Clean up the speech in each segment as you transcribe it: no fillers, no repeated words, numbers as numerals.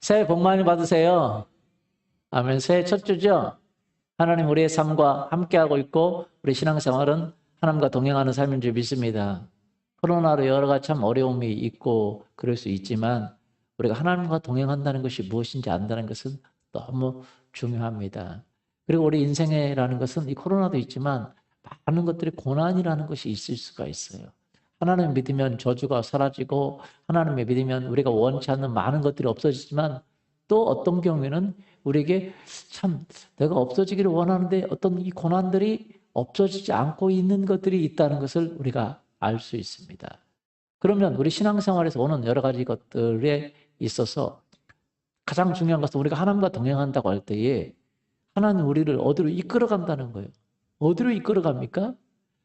새해 복 많이 받으세요. 아멘. 새해 첫 주죠? 하나님 우리의 삶과 함께하고 있고 우리 신앙생활은 하나님과 동행하는 삶인 줄 믿습니다. 코로나로 여러 가지 참 어려움이 있고 그럴 수 있지만 우리가 하나님과 동행한다는 것이 무엇인지 안다는 것은 너무 중요합니다. 그리고 우리 인생이라는 것은 이 코로나도 있지만 많은 것들이 고난이라는 것이 있을 수가 있어요. 하나님 믿으면 저주가 사라지고 하나님을 믿으면 우리가 원치 않는 많은 것들이 없어지지만 또 어떤 경우에는 우리에게 참 내가 없어지기를 원하는데 어떤 이 고난들이 없어지지 않고 있는 것들이 있다는 것을 우리가 알 수 있습니다. 그러면 우리 신앙생활에서 오는 여러 가지 것들에 있어서 가장 중요한 것은 우리가 하나님과 동행한다고 할 때에 하나님 우리를 어디로 이끌어 간다는 거예요. 어디로 이끌어 갑니까?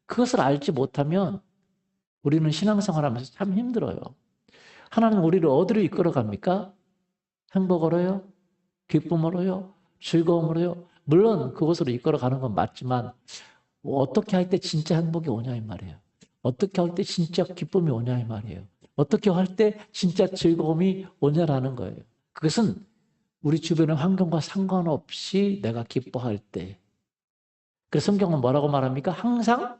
그것을 알지 못하면 우리는 신앙생활하면서 참 힘들어요. 하나님 우리를 어디로 이끌어 갑니까? 행복으로요? 기쁨으로요? 즐거움으로요? 물론 그곳으로 이끌어 가는 건 맞지만 어떻게 할 때 진짜 행복이 오냐 이 말이에요. 어떻게 할 때 진짜 기쁨이 오냐 이 말이에요. 어떻게 할 때 진짜 즐거움이 오냐라는 거예요. 그것은 우리 주변의 환경과 상관없이 내가 기뻐할 때. 그래서 성경은 뭐라고 말합니까? 항상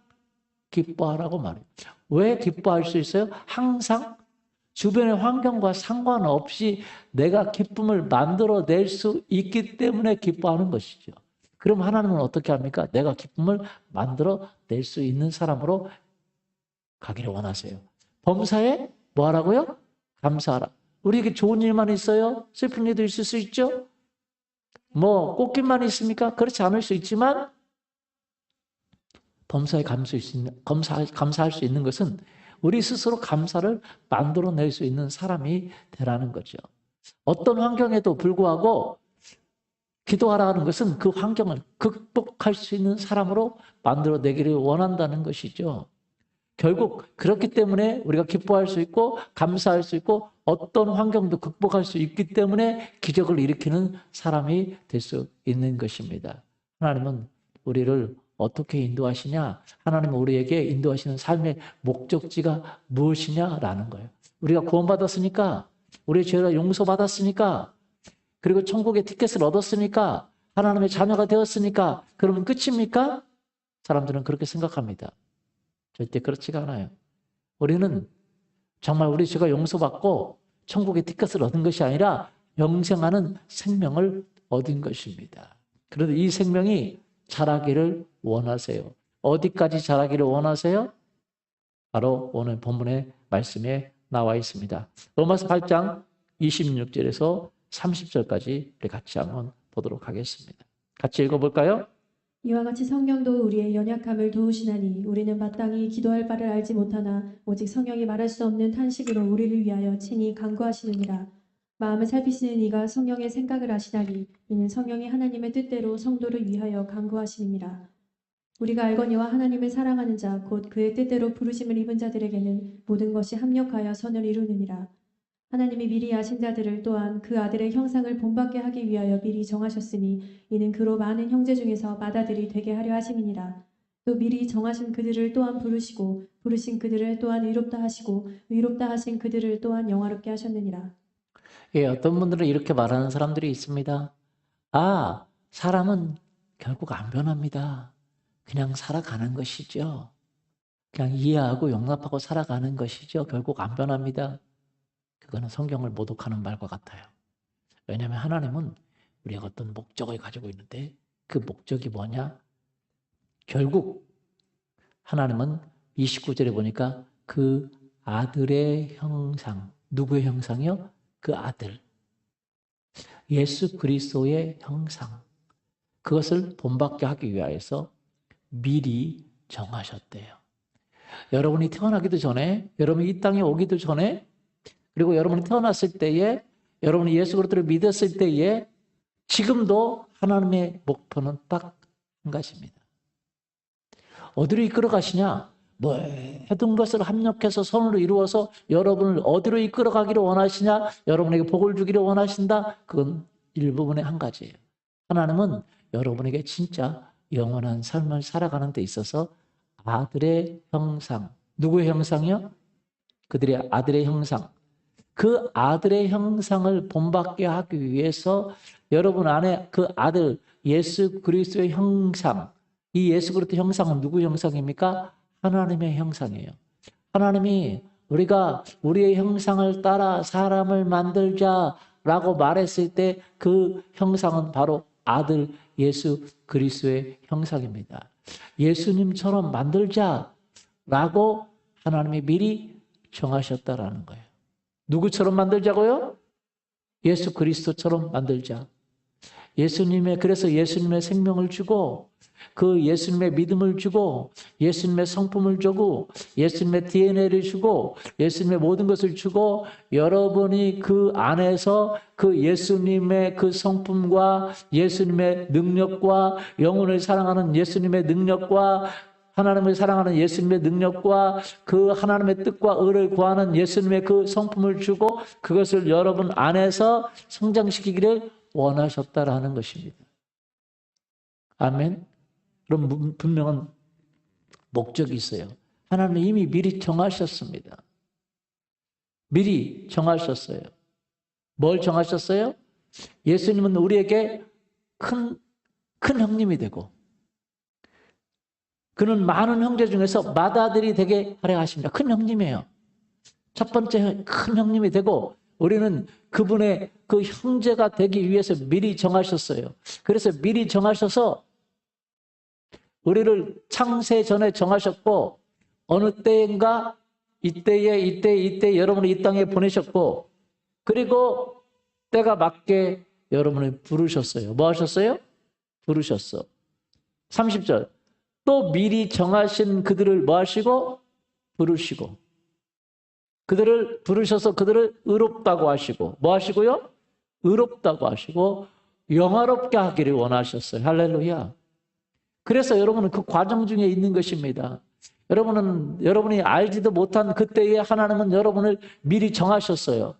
기뻐하라고 말해요. 왜 기뻐할 수 있어요? 항상 주변의 환경과 상관없이 내가 기쁨을 만들어낼 수 있기 때문에 기뻐하는 것이죠. 그럼 하나님은 어떻게 합니까? 내가 기쁨을 만들어낼 수 있는 사람으로 가기를 원하세요. 범사에 뭐 하라고요? 감사하라. 우리에게 좋은 일만 있어요? 슬픈 일도 있을 수 있죠? 뭐 꽃길만 있습니까? 그렇지 않을 수 있지만 범사에 감사할 수 있는 것은 우리 스스로 감사를 만들어낼 수 있는 사람이 되라는 거죠. 어떤 환경에도 불구하고 기도하라는 것은 그 환경을 극복할 수 있는 사람으로 만들어내기를 원한다는 것이죠. 결국 그렇기 때문에 우리가 기뻐할 수 있고 감사할 수 있고 어떤 환경도 극복할 수 있기 때문에 기적을 일으키는 사람이 될 수 있는 것입니다. 하나님은 우리를 어떻게 인도하시냐? 하나님은 우리에게 인도하시는 삶의 목적지가 무엇이냐라는 거예요. 우리가 구원받았으니까, 우리의 죄가 용서받았으니까, 그리고 천국의 티켓을 얻었으니까, 하나님의 자녀가 되었으니까, 그러면 끝입니까? 사람들은 그렇게 생각합니다. 절대 그렇지가 않아요. 우리는 정말 우리 죄가 용서받고 천국의 티켓을 얻은 것이 아니라 영생하는 생명을 얻은 것입니다. 그런데 이 생명이 자라기를 원하세요. 어디까지 자라기를 원하세요? 바로 오늘 본문의 말씀에 나와 있습니다. 로마서 8장 26절에서 30절까지 우리 같이 한번 보도록 하겠습니다. 같이 읽어볼까요? 이와 같이 성령도 우리의 연약함을 도우시나니 우리는 마땅히 기도할 바를 알지 못하나 오직 성령이 말할 수 없는 탄식으로 우리를 위하여 친히 간구하시느니라. 마음을 살피시는 이가 성령의 생각을 아시나니 이는 성령이 하나님의 뜻대로 성도를 위하여 간구하시느니라. 우리가 알거니와 하나님을 사랑하는 자 곧 그의 뜻대로 부르심을 입은 자들에게는 모든 것이 합력하여 선을 이루느니라. 하나님이 미리 아신 자들을 또한 그 아들의 형상을 본받게 하기 위하여 미리 정하셨으니 이는 그로 많은 형제 중에서 맏아들이 되게 하려 하심이니라. 또 미리 정하신 그들을 또한 부르시고 부르신 그들을 또한 의롭다 하시고 의롭다 하신 그들을 또한 영화롭게 하셨느니라. 예, 어떤 분들은 이렇게 말하는 사람들이 있습니다. 아, 사람은 결국 안 변합니다. 그냥 살아가는 것이죠. 그냥 이해하고 용납하고 살아가는 것이죠. 결국 안 변합니다. 그거는 성경을 모독하는 말과 같아요. 왜냐하면 하나님은 우리가 어떤 목적을 가지고 있는데 그 목적이 뭐냐? 결국 하나님은 29절에 보니까 그 아들의 형상, 누구의 형상이요? 그 아들. 예수 그리스도의 형상. 그것을 본받게 하기 위하여서 미리 정하셨대요. 여러분이 태어나기도 전에, 여러분이 이 땅에 오기도 전에, 그리고 여러분이 태어났을 때에, 여러분이 예수 그리스도를 믿었을 때에 지금도 하나님의 목표는 딱 한 가지입니다. 어디로 이끌어 가시냐? 뭐 해둔 것을 합력해서 선으로 이루어서 여러분을 어디로 이끌어 가기를 원하시냐? 여러분에게 복을 주기를 원하신다? 그건 일부분의 한 가지예요. 하나님은 여러분에게 진짜 영원한 삶을 살아가는 데 있어서 아들의 형상, 누구의 형상이요? 그들의 아들의 형상. 그 아들의 형상을 본받게 하기 위해서 여러분 안에 그 아들 예수 그리스도의 형상, 이 예수 그리스도의 형상은 누구 형상입니까? 하나님의 형상이에요. 하나님이 우리가 우리의 형상을 따라 사람을 만들자라고 말했을 때 그 형상은 바로 아들 예수 그리스도의 형상입니다. 예수님처럼 만들자라고 하나님이 미리 정하셨다라는 거예요. 누구처럼 만들자고요? 예수 그리스도처럼 만들자. 그래서 예수님의 생명을 주고, 그 예수님의 믿음을 주고, 예수님의 성품을 주고, 예수님의 DNA를 주고, 예수님의 모든 것을 주고, 여러분이 그 안에서 그 예수님의 그 성품과 예수님의 능력과 영혼을 사랑하는 예수님의 능력과 하나님을 사랑하는 예수님의 능력과 그 하나님의 뜻과 의를 구하는 예수님의 그 성품을 주고 그것을 여러분 안에서 성장시키기를 원하셨다라는 것입니다. 아멘. 그럼 분명한 목적이 있어요. 하나님은 이미 미리 정하셨습니다. 미리 정하셨어요. 뭘 정하셨어요? 예수님은 우리에게 큰 형님이 되고 그는 많은 형제 중에서 맏아들이 되게 하려 하십니다. 큰 형님이에요. 첫 번째 큰 형님이 되고 우리는 그분의 그 형제가 되기 위해서 미리 정하셨어요. 그래서 미리 정하셔서 우리를 창세 전에 정하셨고 어느 때인가 이때 여러분을 이 땅에 보내셨고 그리고 때가 맞게 여러분을 부르셨어요. 뭐 하셨어요? 부르셨어. 30절. 또 미리 정하신 그들을 뭐 하시고? 부르시고. 그들을 부르셔서 그들을 의롭다고 하시고. 뭐 하시고요? 의롭다고 하시고 영화롭게 하기를 원하셨어요. 할렐루야. 그래서 여러분은 그 과정 중에 있는 것입니다. 여러분이 알지도 못한 그때에 하나님은 여러분을 미리 정하셨어요.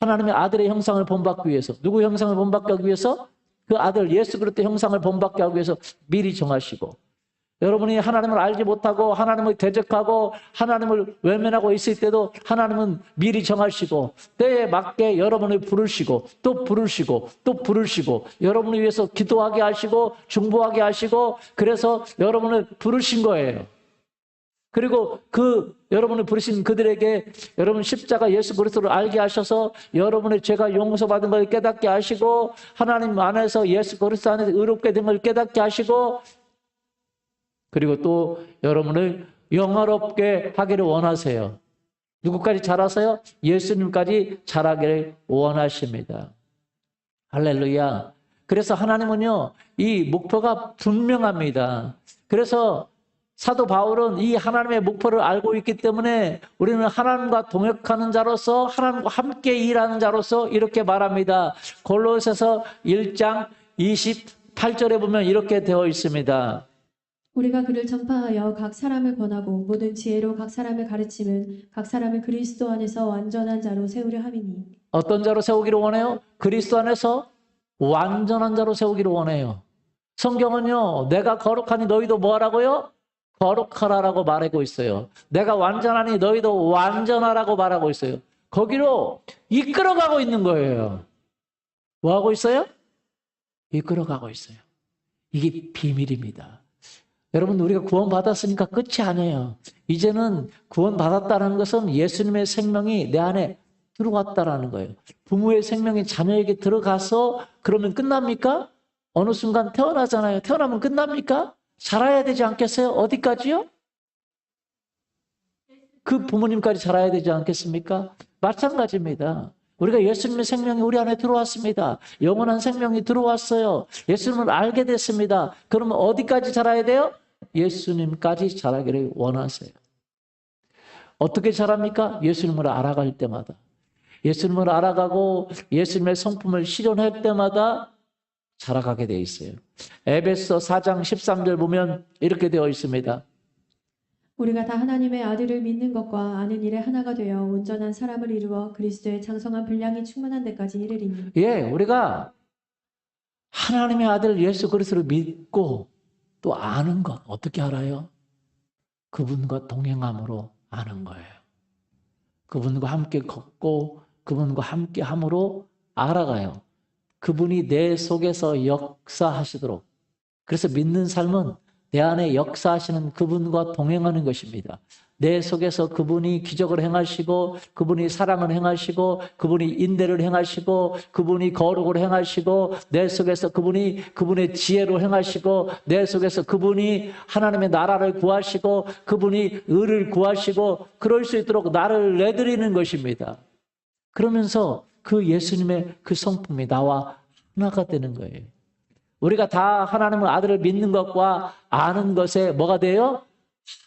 하나님의 아들의 형상을 본받기 위해서. 누구 형상을 본받기 하기 위해서? 그 아들 예수 그리스도의 형상을 본받게 하기 위해서 미리 정하시고 여러분이 하나님을 알지 못하고 하나님을 대적하고 하나님을 외면하고 있을 때도 하나님은 미리 정하시고 때에 맞게 여러분을 부르시고 또 부르시고 또 부르시고 여러분을 위해서 기도하게 하시고 중보하게 하시고 그래서 여러분을 부르신 거예요. 그리고 그 여러분을 부르신 그들에게 여러분 십자가 예수 그리스도를 알게 하셔서 여러분의 죄가 용서받은 걸 깨닫게 하시고 하나님 안에서 예수 그리스도 안에서 의롭게 된 걸 깨닫게 하시고 그리고 또 여러분을 영화롭게 하기를 원하세요. 누구까지 자라서요? 예수님까지 자라기를 원하십니다. 할렐루야. 그래서 하나님은요, 이 목표가 분명합니다. 그래서 사도 바울은 이 하나님의 목표를 알고 있기 때문에 우리는 하나님과 동역하는 자로서 하나님과 함께 일하는 자로서 이렇게 말합니다. 골로새서 1장 28절에 보면 이렇게 되어 있습니다. 우리가 그를 전파하여 각 사람을 권하고 모든 지혜로 각 사람을 가르치면 각 사람을 그리스도 안에서 완전한 자로 세우려 함이니. 어떤 자로 세우기를 원해요? 그리스도 안에서 완전한 자로 세우기를 원해요. 성경은요, 내가 거룩하니 너희도 뭐 하라고요? 거룩하라라고 말하고 있어요. 내가 완전하니 너희도 완전하라고 말하고 있어요. 거기로 이끌어가고 있는 거예요. 뭐 하고 있어요? 이끌어가고 있어요. 이게 비밀입니다. 여러분 우리가 구원받았으니까 끝이 아니에요. 이제는 구원받았다는 것은 예수님의 생명이 내 안에 들어왔다라는 거예요. 부모의 생명이 자녀에게 들어가서 그러면 끝납니까? 어느 순간 태어나잖아요. 태어나면 끝납니까? 자라야 되지 않겠어요? 어디까지요? 그 부모님까지 자라야 되지 않겠습니까? 마찬가지입니다. 우리가 예수님의 생명이 우리 안에 들어왔습니다. 영원한 생명이 들어왔어요. 예수님을 알게 됐습니다. 그러면 어디까지 자라야 돼요? 예수님까지 자라기를 원하세요. 어떻게 자랍니까? 예수님을 알아갈 때마다. 예수님을 알아가고 예수님의 성품을 실현할 때마다 자라가게 되어 있어요. 에베소 4장 13절 보면 이렇게 되어 있습니다. 우리가 다 하나님의 아들을 믿는 것과 아는 일에 하나가 되어 온전한 사람을 이루어 그리스도의 장성한 분량이 충만한 데까지 이르리니. 예, 우리가 하나님의 아들 예수 그리스도를 믿고 또 아는 것 어떻게 알아요? 그분과 동행함으로 아는 거예요. 그분과 함께 걷고 그분과 함께 함으로 알아가요. 그분이 내 속에서 역사하시도록. 그래서 믿는 삶은 내 안에 역사하시는 그분과 동행하는 것입니다. 내 속에서 그분이 기적을 행하시고, 그분이 사랑을 행하시고, 그분이 인대를 행하시고, 그분이 거룩을 행하시고, 내 속에서 그분이 그분의 지혜로 행하시고, 내 속에서 그분이 하나님의 나라를 구하시고, 그분이 의를 구하시고, 그럴 수 있도록 나를 내드리는 것입니다. 그러면서 그 예수님의 그 성품이 나와 하나가 되는 거예요. 우리가 다 하나님의 아들을 믿는 것과 아는 것에 뭐가 돼요?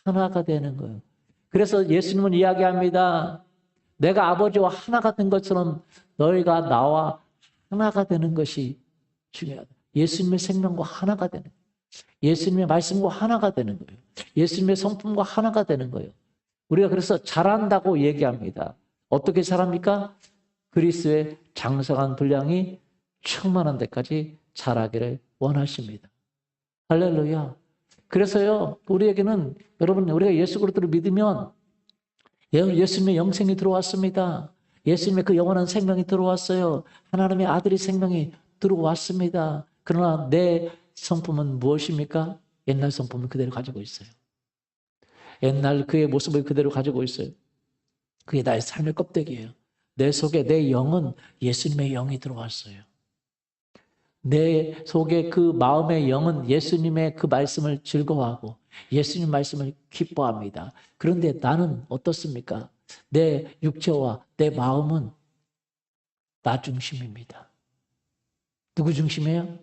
하나가 되는 거예요. 그래서 예수님은 이야기합니다. 내가 아버지와 하나가 된 것처럼 너희가 나와 하나가 되는 것이 중요하다. 예수님의 생명과 하나가 되는 거예요. 예수님의 말씀과 하나가 되는 거예요. 예수님의 성품과 하나가 되는 거예요. 우리가 그래서 잘한다고 얘기합니다. 어떻게 잘합니까? 그리스도의 장성한 분량이 충만한 데까지 자라기를 원하십니다. 할렐루야. 그래서요, 우리에게는 여러분, 우리가 예수 그리스도를 믿으면 예수님의 영생이 들어왔습니다. 예수님의 그 영원한 생명이 들어왔어요. 하나님의 아들의 생명이 들어왔습니다. 그러나 내 성품은 무엇입니까? 옛날 성품을 그대로 가지고 있어요. 옛날 그의 모습을 그대로 가지고 있어요. 그게 나의 삶의 껍데기예요. 내 속에 내 영은 예수님의 영이 들어왔어요. 내 속에 그 마음의 영은 예수님의 그 말씀을 즐거워하고 예수님 말씀을 기뻐합니다. 그런데 나는 어떻습니까? 내 육체와 내 마음은 나 중심입니다. 누구 중심이에요?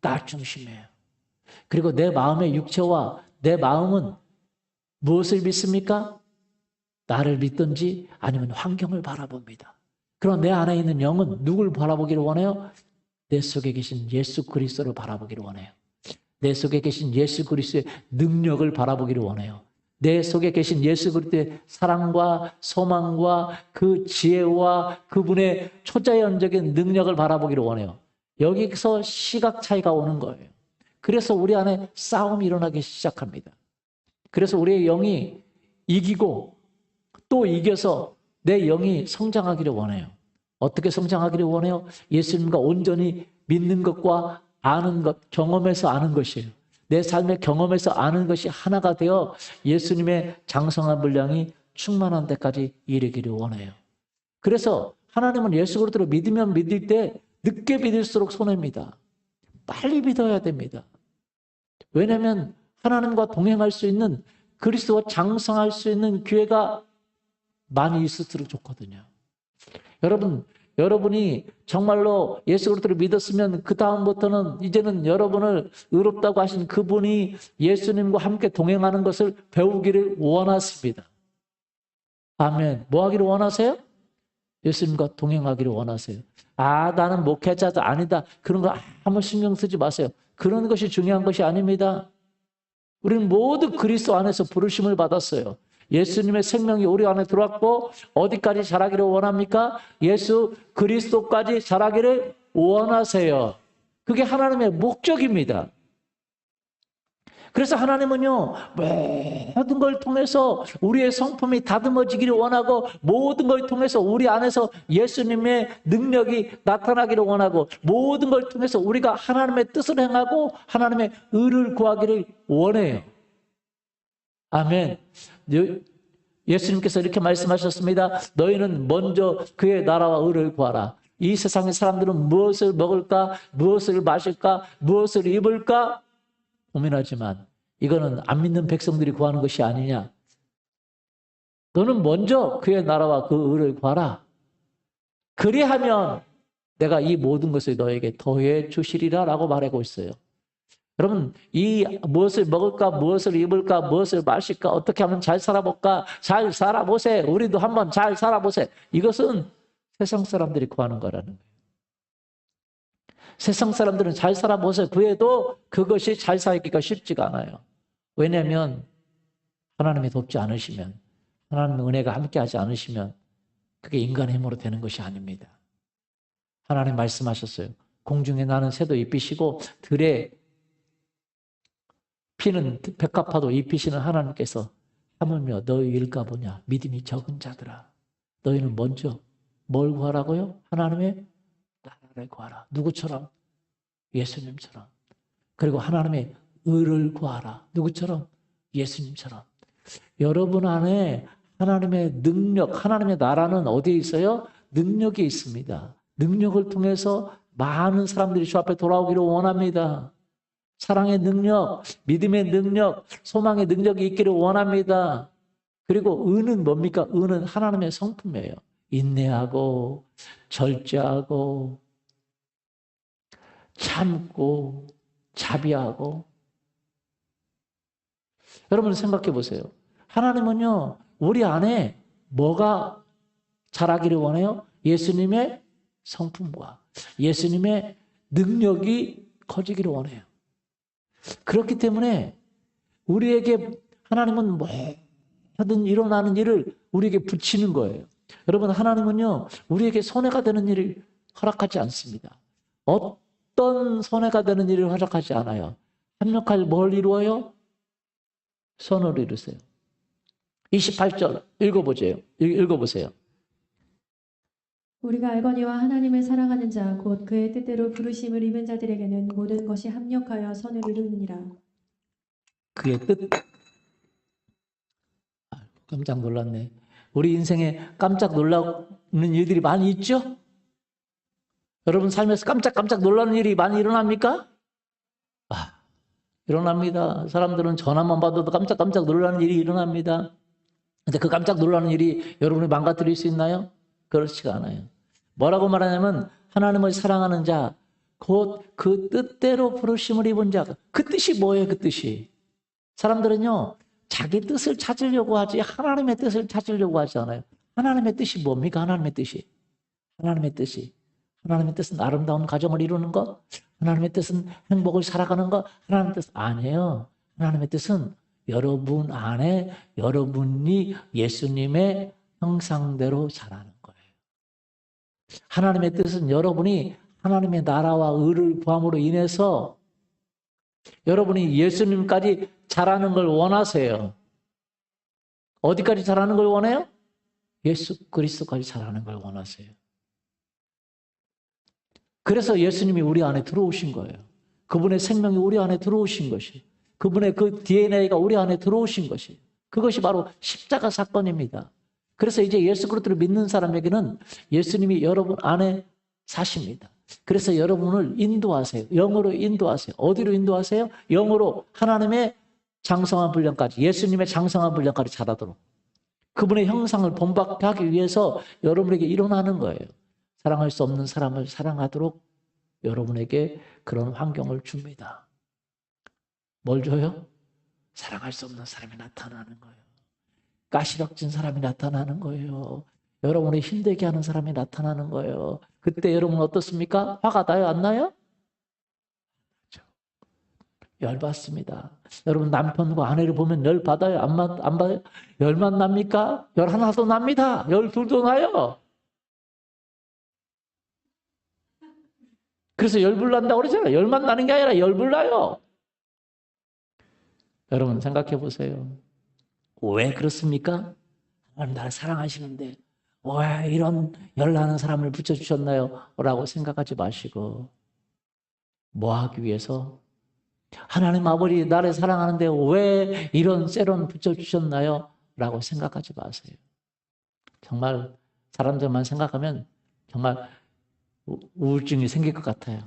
나 중심이에요. 그리고 내 마음의 육체와 내 마음은 무엇을 믿습니까? 나를 믿든지 아니면 환경을 바라봅니다. 그럼 내 안에 있는 영은 누굴 바라보기를 원해요? 내 속에 계신 예수 그리스도를 바라보기를 원해요. 내 속에 계신 예수 그리스도의 능력을 바라보기를 원해요. 내 속에 계신 예수 그리스도의 사랑과 소망과 그 지혜와 그분의 초자연적인 능력을 바라보기를 원해요. 여기서 시각 차이가 오는 거예요. 그래서 우리 안에 싸움이 일어나기 시작합니다. 그래서 우리의 영이 이기고 또 이겨서 내 영이 성장하기를 원해요. 어떻게 성장하기를 원해요? 예수님과 온전히 믿는 것과 아는 것, 경험에서 아는 것이에요. 내 삶의 경험에서 아는 것이 하나가 되어 예수님의 장성한 분량이 충만한 데까지 이르기를 원해요. 그래서 하나님은 예수 그리스도를 믿으면 믿을 때 늦게 믿을수록 손해입니다. 빨리 믿어야 됩니다. 왜냐하면 하나님과 동행할 수 있는 그리스도와 장성할 수 있는 기회가 많이 있을수록 좋거든요. 여러분이 정말로 예수 그리스도를 믿었으면 그 다음부터는 이제는 여러분을 의롭다고 하신 그분이 예수님과 함께 동행하는 것을 배우기를 원하십니다. 아멘. 뭐 하기를 원하세요? 예수님과 동행하기를 원하세요. 나는 목회자도 아니다. 그런 거 아무 신경 쓰지 마세요. 그런 것이 중요한 것이 아닙니다. 우리는 모두 그리스도 안에서 부르심을 받았어요. 예수님의 생명이 우리 안에 들어왔고 어디까지 자라기를 원합니까? 예수 그리스도까지 자라기를 원하세요. 그게 하나님의 목적입니다. 그래서 하나님은요, 모든 걸 통해서 우리의 성품이 다듬어지기를 원하고 모든 걸 통해서 우리 안에서 예수님의 능력이 나타나기를 원하고 모든 걸 통해서 우리가 하나님의 뜻을 행하고 하나님의 의를 구하기를 원해요. 아멘. 예수님께서 이렇게 말씀하셨습니다. 너희는 먼저 그의 나라와 의를 구하라. 이 세상의 사람들은 무엇을 먹을까, 무엇을 마실까, 무엇을 입을까 고민하지만 이거는 안 믿는 백성들이 구하는 것이 아니냐. 너는 먼저 그의 나라와 그 의를 구하라. 그리하면 내가 이 모든 것을 너에게 더해 주시리라 라고 말하고 있어요. 여러분, 이 무엇을 먹을까, 무엇을 입을까, 무엇을 마실까, 어떻게 하면 잘 살아볼까, 잘 살아보세. 우리도 한번 잘 살아보세. 이것은 세상 사람들이 구하는 거라는 거예요. 세상 사람들은 잘 살아보세. 그래도 그것이 잘 살기가 쉽지가 않아요. 왜냐하면 하나님이 돕지 않으시면, 하나님의 은혜가 함께하지 않으시면 그게 인간의 힘으로 되는 것이 아닙니다. 하나님 말씀하셨어요. 공중에 나는 새도 입히시고 들에 피는 백합화도 입히시는 하나님께서 하물며 너희 일까 보냐 믿음이 적은 자들아 너희는 먼저 뭘 구하라고요? 하나님의 나라를 구하라. 누구처럼? 예수님처럼. 그리고 하나님의 의를 구하라. 누구처럼? 예수님처럼. 여러분 안에 하나님의 능력, 하나님의 나라는 어디에 있어요? 능력이 있습니다. 능력을 통해서 많은 사람들이 주 앞에 돌아오기를 원합니다. 사랑의 능력, 믿음의 능력, 소망의 능력이 있기를 원합니다. 그리고 의는 뭡니까? 의는 하나님의 성품이에요. 인내하고 절제하고 참고 자비하고. 여러분 생각해 보세요. 하나님은요, 우리 안에 뭐가 자라기를 원해요? 예수님의 성품과 예수님의 능력이 커지기를 원해요. 그렇기 때문에 우리에게 하나님은 뭐든 일어나는 일을 우리에게 붙이는 거예요. 여러분, 하나님은요, 우리에게 손해가 되는 일을 허락하지 않습니다. 어떤 손해가 되는 일을 허락하지 않아요. 합력할 뭘 이루어요? 선을 이루세요. 28절 읽어보세요. 우리가 알거니와 하나님을 사랑하는 자 곧 그의 뜻대로 부르심을 입은 자들에게는 모든 것이 합력하여 선을 이루느니라. 그의 뜻. 깜짝 놀랐네. 우리 인생에 깜짝 놀라는 일들이 많이 있죠? 여러분 삶에서 깜짝 놀라는 일이 많이 일어납니까? 일어납니다. 사람들은 전화만 받아도 깜짝 놀라는 일이 일어납니다. 근데 그 깜짝 놀라는 일이 여러분을 망가뜨릴 수 있나요? 그렇지가 않아요. 뭐라고 말하냐면 하나님을 사랑하는 자, 곧 그 뜻대로 부르심을 입은 자. 그 뜻이 뭐예요? 그 뜻이. 사람들은요, 자기 뜻을 찾으려고 하지 하나님의 뜻을 찾으려고 하지 않아요. 하나님의 뜻이 뭡니까? 하나님의 뜻이. 하나님의 뜻이. 하나님의 뜻은 아름다운 가정을 이루는 것. 하나님의 뜻은 행복을 살아가는 것. 하나님의 뜻은 아니에요. 하나님의 뜻은 여러분 안에 여러분이 예수님의 형상대로 자라는 거예요. 하나님의 뜻은 여러분이 하나님의 나라와 의를 구함으로 인해서 여러분이 예수님까지 자라는 걸 원하세요. 어디까지 자라는 걸 원해요? 예수 그리스도까지 자라는 걸 원하세요. 그래서 예수님이 우리 안에 들어오신 거예요. 그분의 생명이 우리 안에 들어오신 것이, 그분의 그 DNA가 우리 안에 들어오신 것이, 그것이 바로 십자가 사건입니다. 그래서 이제 예수 그리스도를 믿는 사람에게는 예수님이 여러분 안에 사십니다. 그래서 여러분을 인도하세요. 영으로 인도하세요. 어디로 인도하세요? 영으로 하나님의 장성한 분량까지, 예수님의 장성한 분량까지 자라도록 그분의 형상을 본받게 하기 위해서 여러분에게 일어나는 거예요. 사랑할 수 없는 사람을 사랑하도록 여러분에게 그런 환경을 줍니다. 뭘 줘요? 사랑할 수 없는 사람이 나타나는 거예요. 가시락진 사람이 나타나는 거예요. 여러분을 힘들게 하는 사람이 나타나는 거예요. 그때 여러분 어떻습니까? 화가 나요? 안 나요? 열받습니다. 여러분 남편과 아내를 보면 열받아요? 안 받아요? 열만 납니까? 열 하나도 납니다. 열 둘도 나요. 그래서 열불 난다고 그러잖아요. 열만 나는 게 아니라 열불 나요. 여러분 생각해 보세요. 왜 그렇습니까? 하나님 나를 사랑하시는데 왜 이런 열나는 사람을 붙여주셨나요? 라고 생각하지 마시고 뭐 하기 위해서? 하나님 아버지 나를 사랑하는데 왜 이런 세론 붙여주셨나요? 라고 생각하지 마세요. 정말 사람들만 생각하면 정말 우울증이 생길 것 같아요.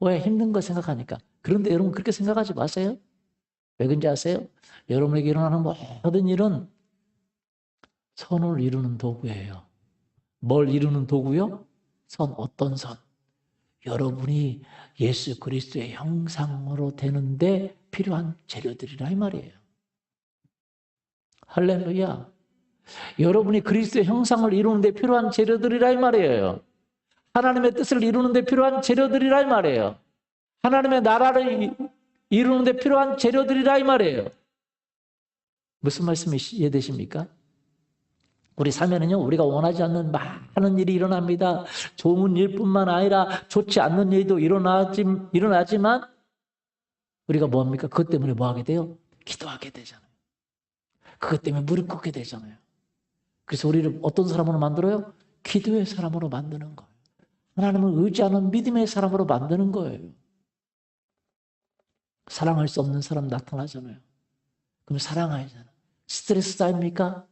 왜? 힘든 거 생각하니까. 그런데 여러분 그렇게 생각하지 마세요. 왜 그런지 아세요? 여러분에게 일어나는 모든 일은 선을 이루는 도구예요. 뭘 이루는 도구요? 선, 어떤 선? 여러분이 예수 그리스도의 형상으로 되는데 필요한 재료들이라 이 말이에요. 할렐루야. 여러분이 그리스도의 형상을 이루는데 필요한 재료들이라 이 말이에요. 하나님의 뜻을 이루는데 필요한 재료들이라 이 말이에요. 하나님의 나라를 이루는데 필요한 재료들이라 이 말이에요. 무슨 말씀이 이해되십니까? 우리 삶에는요, 우리가 원하지 않는 많은 일이 일어납니다. 좋은 일뿐만 아니라 좋지 않는 일도 일어나지만 우리가 뭐합니까? 그것 때문에 뭐 하게 돼요? 기도하게 되잖아요. 그것 때문에 무릎 꿇게 되잖아요. 그래서 우리를 어떤 사람으로 만들어요? 기도의 사람으로 만드는 거예요. 하나님을 의지하는 믿음의 사람으로 만드는 거예요. 사랑할 수 없는 사람 나타나잖아요. 그럼 사랑하잖아요. 스트레스 쌓입니까?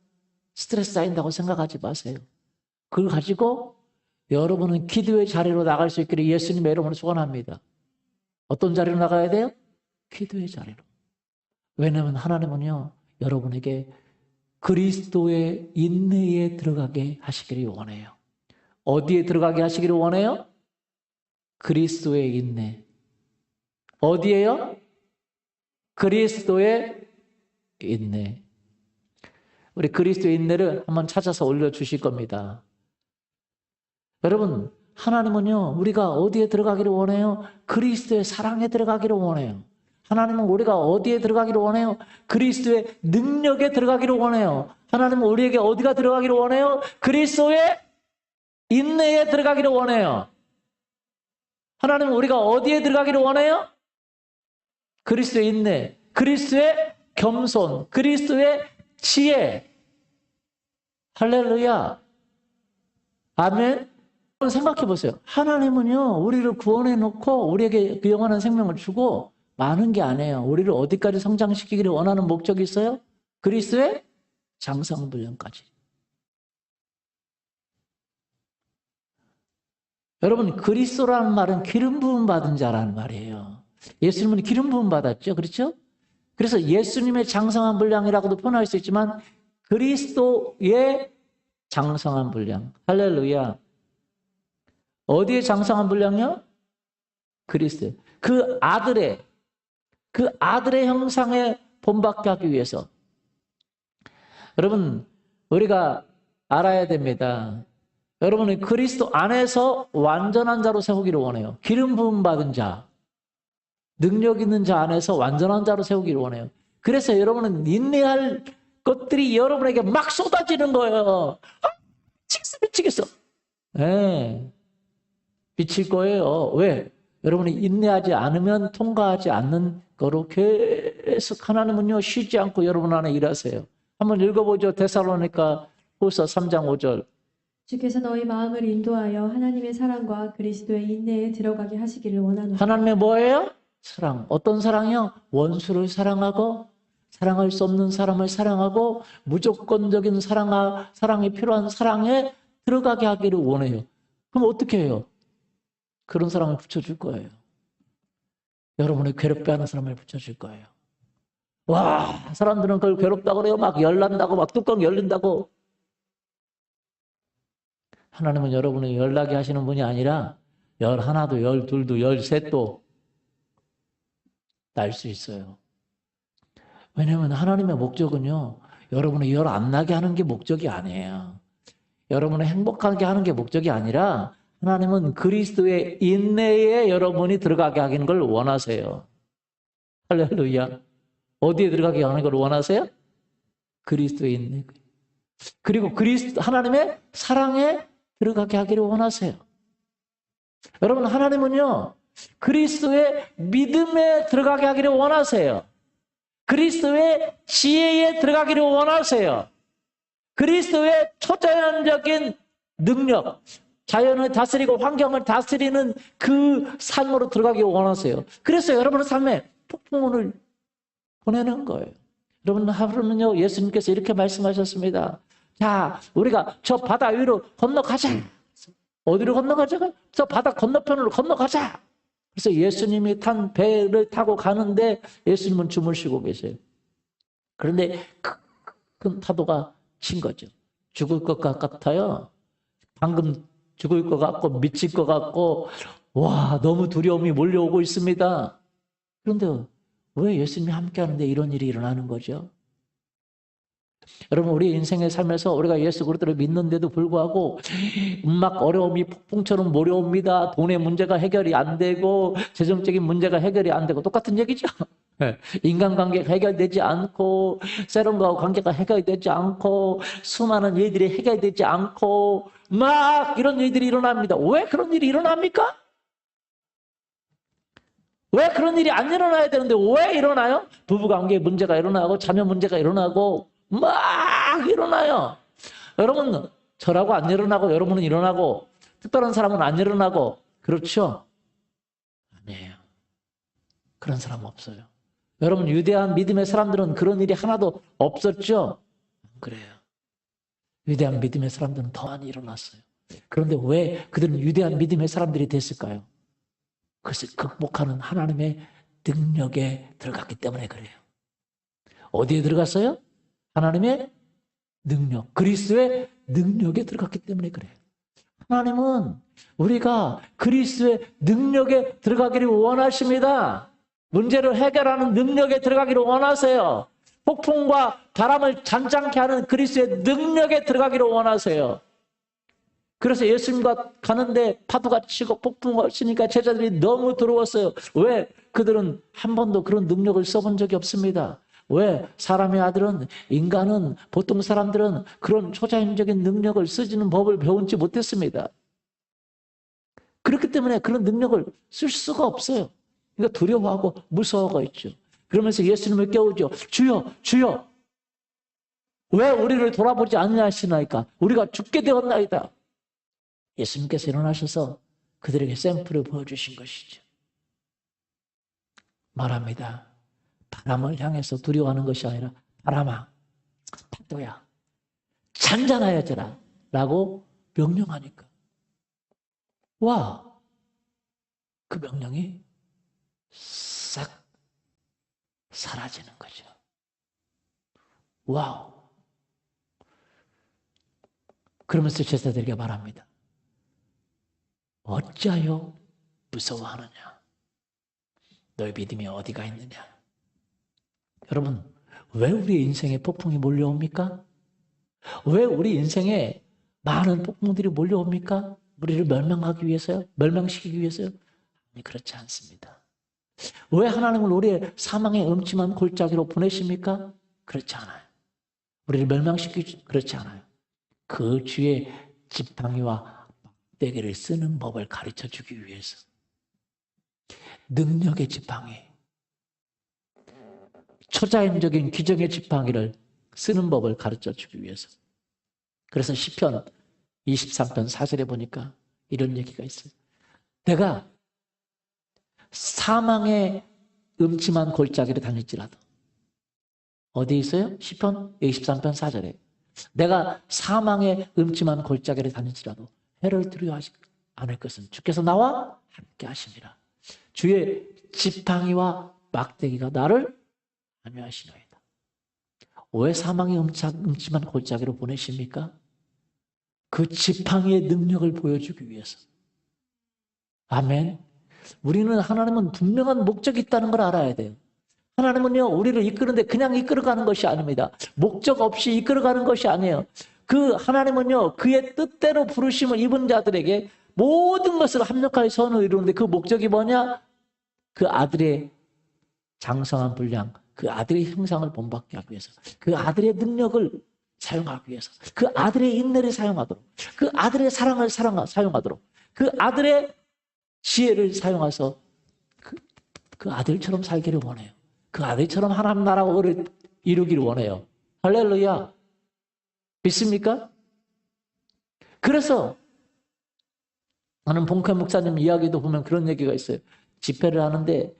스트레스 쌓인다고 생각하지 마세요. 그걸 가지고 여러분은 기도의 자리로 나갈 수 있기를 예수님의 이름으로 소원합니다. 어떤 자리로 나가야 돼요? 기도의 자리로. 왜냐하면 하나님은요, 여러분에게 그리스도의 인내에 들어가게 하시기를 원해요. 어디에 들어가게 하시기를 원해요? 그리스도의 인내. 어디에요? 그리스도의 인내. 우리 그리스도의 인내를 한번 찾아서 올려주실 겁니다. 여러분, 하나님은요, 우리가 어디에 들어가기를 원해요? 그리스도의 사랑에 들어가기를 원해요. 하나님은 우리가 어디에 들어가기를 원해요? 그리스도의 능력에 들어가기를 원해요. 하나님은 우리에게 어디가 들어가기를 원해요? 그리스도의 인내에 들어가기를 원해요. 하나님은 우리가 어디에 들어가기를 원해요? 그리스도의 인내, 그리스도의 겸손, 그리스도의 지혜. 할렐루야. 아멘. 생각해 보세요. 하나님은요, 우리를 구원해 놓고 우리에게 그 영원한 생명을 주고 많은 게 아니에요. 우리를 어디까지 성장시키기를 원하는 목적이 있어요? 그리스도의 장성분량까지. 여러분, 그리스도라는 말은 기름 부음 받은 자라는 말이에요. 예수님은 기름 부음 받았죠. 그렇죠? 그래서 예수님의 장성한 분량이라고도 표현할 수 있지만 그리스도의 장성한 분량. 할렐루야. 어디에 장성한 분량이요? 그리스도. 그 아들의 형상에 본받게 하기 위해서. 여러분, 우리가 알아야 됩니다. 여러분은 그리스도 안에서 완전한 자로 세우기를 원해요. 기름 부음 받은 자, 능력 있는 자 안에서 완전한 자로 세우기를 원해요. 그래서 여러분은 인내할 것들이 여러분에게 막 쏟아지는 거예요. 미치겠어. 네. 미칠 거예요. 왜? 여러분이 인내하지 않으면 통과하지 않는 거로 계속 하나님은요, 쉬지 않고 여러분 안에 일하세요. 한번 읽어보죠. 데살로니가 후서 3장 5절. 주께서 너희 마음을 인도하여 하나님의 사랑과 그리스도의 인내에 들어가게 하시기를 원하노라. 하나님의 뭐예요? 사랑. 어떤 사랑이요? 원수를 사랑하고 사랑할 수 없는 사람을 사랑하고 무조건적인 사랑이 필요한 사랑에 들어가게 하기를 원해요. 그럼 어떻게 해요? 그런 사람을 붙여줄 거예요. 여러분이 괴롭게 하는 사람을 붙여줄 거예요. 와, 사람들은 그걸 괴롭다고 그래요. 막 열난다고, 막 뚜껑 열린다고. 하나님은 여러분을 열나게 하시는 분이 아니라 11도, 12도, 13도 날 수 있어요. 왜냐하면 하나님의 목적은요, 여러분을 열 안 나게 하는 게 목적이 아니에요. 여러분을 행복하게 하는 게 목적이 아니라 하나님은 그리스도의 인내에 여러분이 들어가게 하는 걸 원하세요. 할렐루야. 어디에 들어가게 하는 걸 원하세요? 그리스도의 인내. 그리고 하나님의 사랑에 들어가게 하기를 원하세요. 여러분, 하나님은요, 그리스도의 믿음에 들어가게 하기를 원하세요. 그리스도의 지혜에 들어가기를 원하세요. 그리스도의 초자연적인 능력, 자연을 다스리고 환경을 다스리는 그 삶으로 들어가기 원하세요. 그래서 여러분의 삶에 폭풍을 보내는 거예요. 여러분, 하루는요, 예수님께서 이렇게 말씀하셨습니다. 자, 우리가 저 바다 위로 건너가자. 어디로 건너가자? 저 바다 건너편으로 건너가자. 그래서 예수님이 탄 배를 타고 가는데 예수님은 주무시고 계세요. 그런데 큰 파도가 친 거죠. 죽을 것 같아요. 방금 죽을 것 같고 미칠 것 같고 와, 너무 두려움이 몰려오고 있습니다. 그런데 왜 예수님이 함께 하는데 이런 일이 일어나는 거죠? 여러분, 우리 인생의 삶에서 우리가 예수 그리스도를 믿는데도 불구하고 막 어려움이 폭풍처럼 몰려옵니다. 돈의 문제가 해결이 안 되고 재정적인 문제가 해결이 안 되고 똑같은 얘기죠. 인간관계가 해결되지 않고 세상과 관계가 해결되지 않고 수많은 일들이 해결되지 않고 막 이런 일들이 일어납니다. 왜 그런 일이 일어납니까? 왜 그런 일이 안 일어나야 되는데 왜 일어나요? 부부관계에 문제가 일어나고 자녀 문제가 일어나고 막 일어나요. 여러분, 저라고 안 일어나고 여러분은 일어나고 특별한 사람은 안 일어나고 그렇죠? 아니에요. 그런 사람 없어요. 여러분 위대한 믿음의 사람들은 그런 일이 하나도 없었죠? 그래요. 위대한 믿음의 사람들은 더 많이 일어났어요. 그런데 왜 그들은 위대한 믿음의 사람들이 됐을까요? 그것을 극복하는 하나님의 능력에 들어갔기 때문에 그래요. 어디에 들어갔어요? 하나님의 능력, 그리스도의 능력에 들어갔기 때문에 그래요. 하나님은 우리가 그리스도의 능력에 들어가기를 원하십니다. 문제를 해결하는 능력에 들어가기를 원하세요. 폭풍과 바람을 잔잔케 하는 그리스도의 능력에 들어가기를 원하세요. 그래서 예수님과 가는데 파도가 치고 폭풍이 치니까 제자들이 너무 두려웠어요. 왜? 그들은 한 번도 그런 능력을 써본 적이 없습니다. 왜? 사람의 아들은, 인간은, 보통 사람들은 그런 초자연적인 능력을 쓰지는 법을 배우지 못했습니다. 그렇기 때문에 그런 능력을 쓸 수가 없어요. 그러니까 두려워하고 무서워가 있죠. 그러면서 예수님을 깨우죠. 주여, 주여, 왜 우리를 돌아보지 않느냐 하시나이까? 우리가 죽게 되었나이다. 예수님께서 일어나셔서 그들에게 샘플을 보여주신 것이죠. 말합니다. 바람을 향해서 두려워하는 것이 아니라 바람아, 파도야, 잔잔하여져라 라고 명령하니까 와, 그 명령이 싹 사라지는 거죠. 와우. 그러면서 제자들에게 말합니다. 어찌하여 무서워하느냐? 너희 믿음이 어디가 있느냐? 여러분, 왜 우리 인생에 폭풍이 몰려옵니까? 왜 우리 인생에 많은 폭풍들이 몰려옵니까? 우리를 멸망하기 위해서요? 멸망시키기 위해서요? 아니, 그렇지 않습니다. 왜 하나님을 우리의 사망의 음침한 골짜기로 보내십니까? 그렇지 않아요. 우리를 멸망시키지 그렇지 않아요. 그 주의 지팡이와 막대기를 쓰는 법을 가르쳐주기 위해서. 능력의 지팡이, 초자연적인 규정의 지팡이를 쓰는 법을 가르쳐주기 위해서. 그래서 시편 23편 4절에 보니까 이런 얘기가 있어요. 내가 사망의 음침한 골짜기를 다닐지라도. 어디 있어요? 시편 23편 4절에. 내가 사망의 음침한 골짜기를 다닐지라도 해를 두려워하지 않을 것은 주께서 나와 함께 하심이라. 주의 지팡이와 막대기가 나를 안위하시나이다. 왜 사망의 음침한 골짜기로 보내십니까? 그 지팡이의 능력을 보여주기 위해서. 아멘. 우리는 하나님은 분명한 목적이 있다는 걸 알아야 돼요. 하나님은요, 우리를 이끄는데 그냥 이끌어가는 것이 아닙니다. 목적 없이 이끌어가는 것이 아니에요. 그 하나님은요, 그의 뜻대로 부르심을 입은 자들에게 모든 것을 합력하여 선을 이루는데 그 목적이 뭐냐? 그 아들의 장성한 분량, 그 아들의 형상을 본받게 하기 위해서, 그 아들의 능력을 사용하기 위해서, 그 아들의 인내를 사용하도록, 그 아들의 사랑을 사용하도록, 그 아들의 지혜를 사용해서 그 아들처럼 살기를 원해요. 그 아들처럼 하나님 나라를 이루기를 원해요. 할렐루야. 믿습니까? 그래서 나는 봉카 목사님 이야기도 보면 그런 얘기가 있어요. 집회를 하는데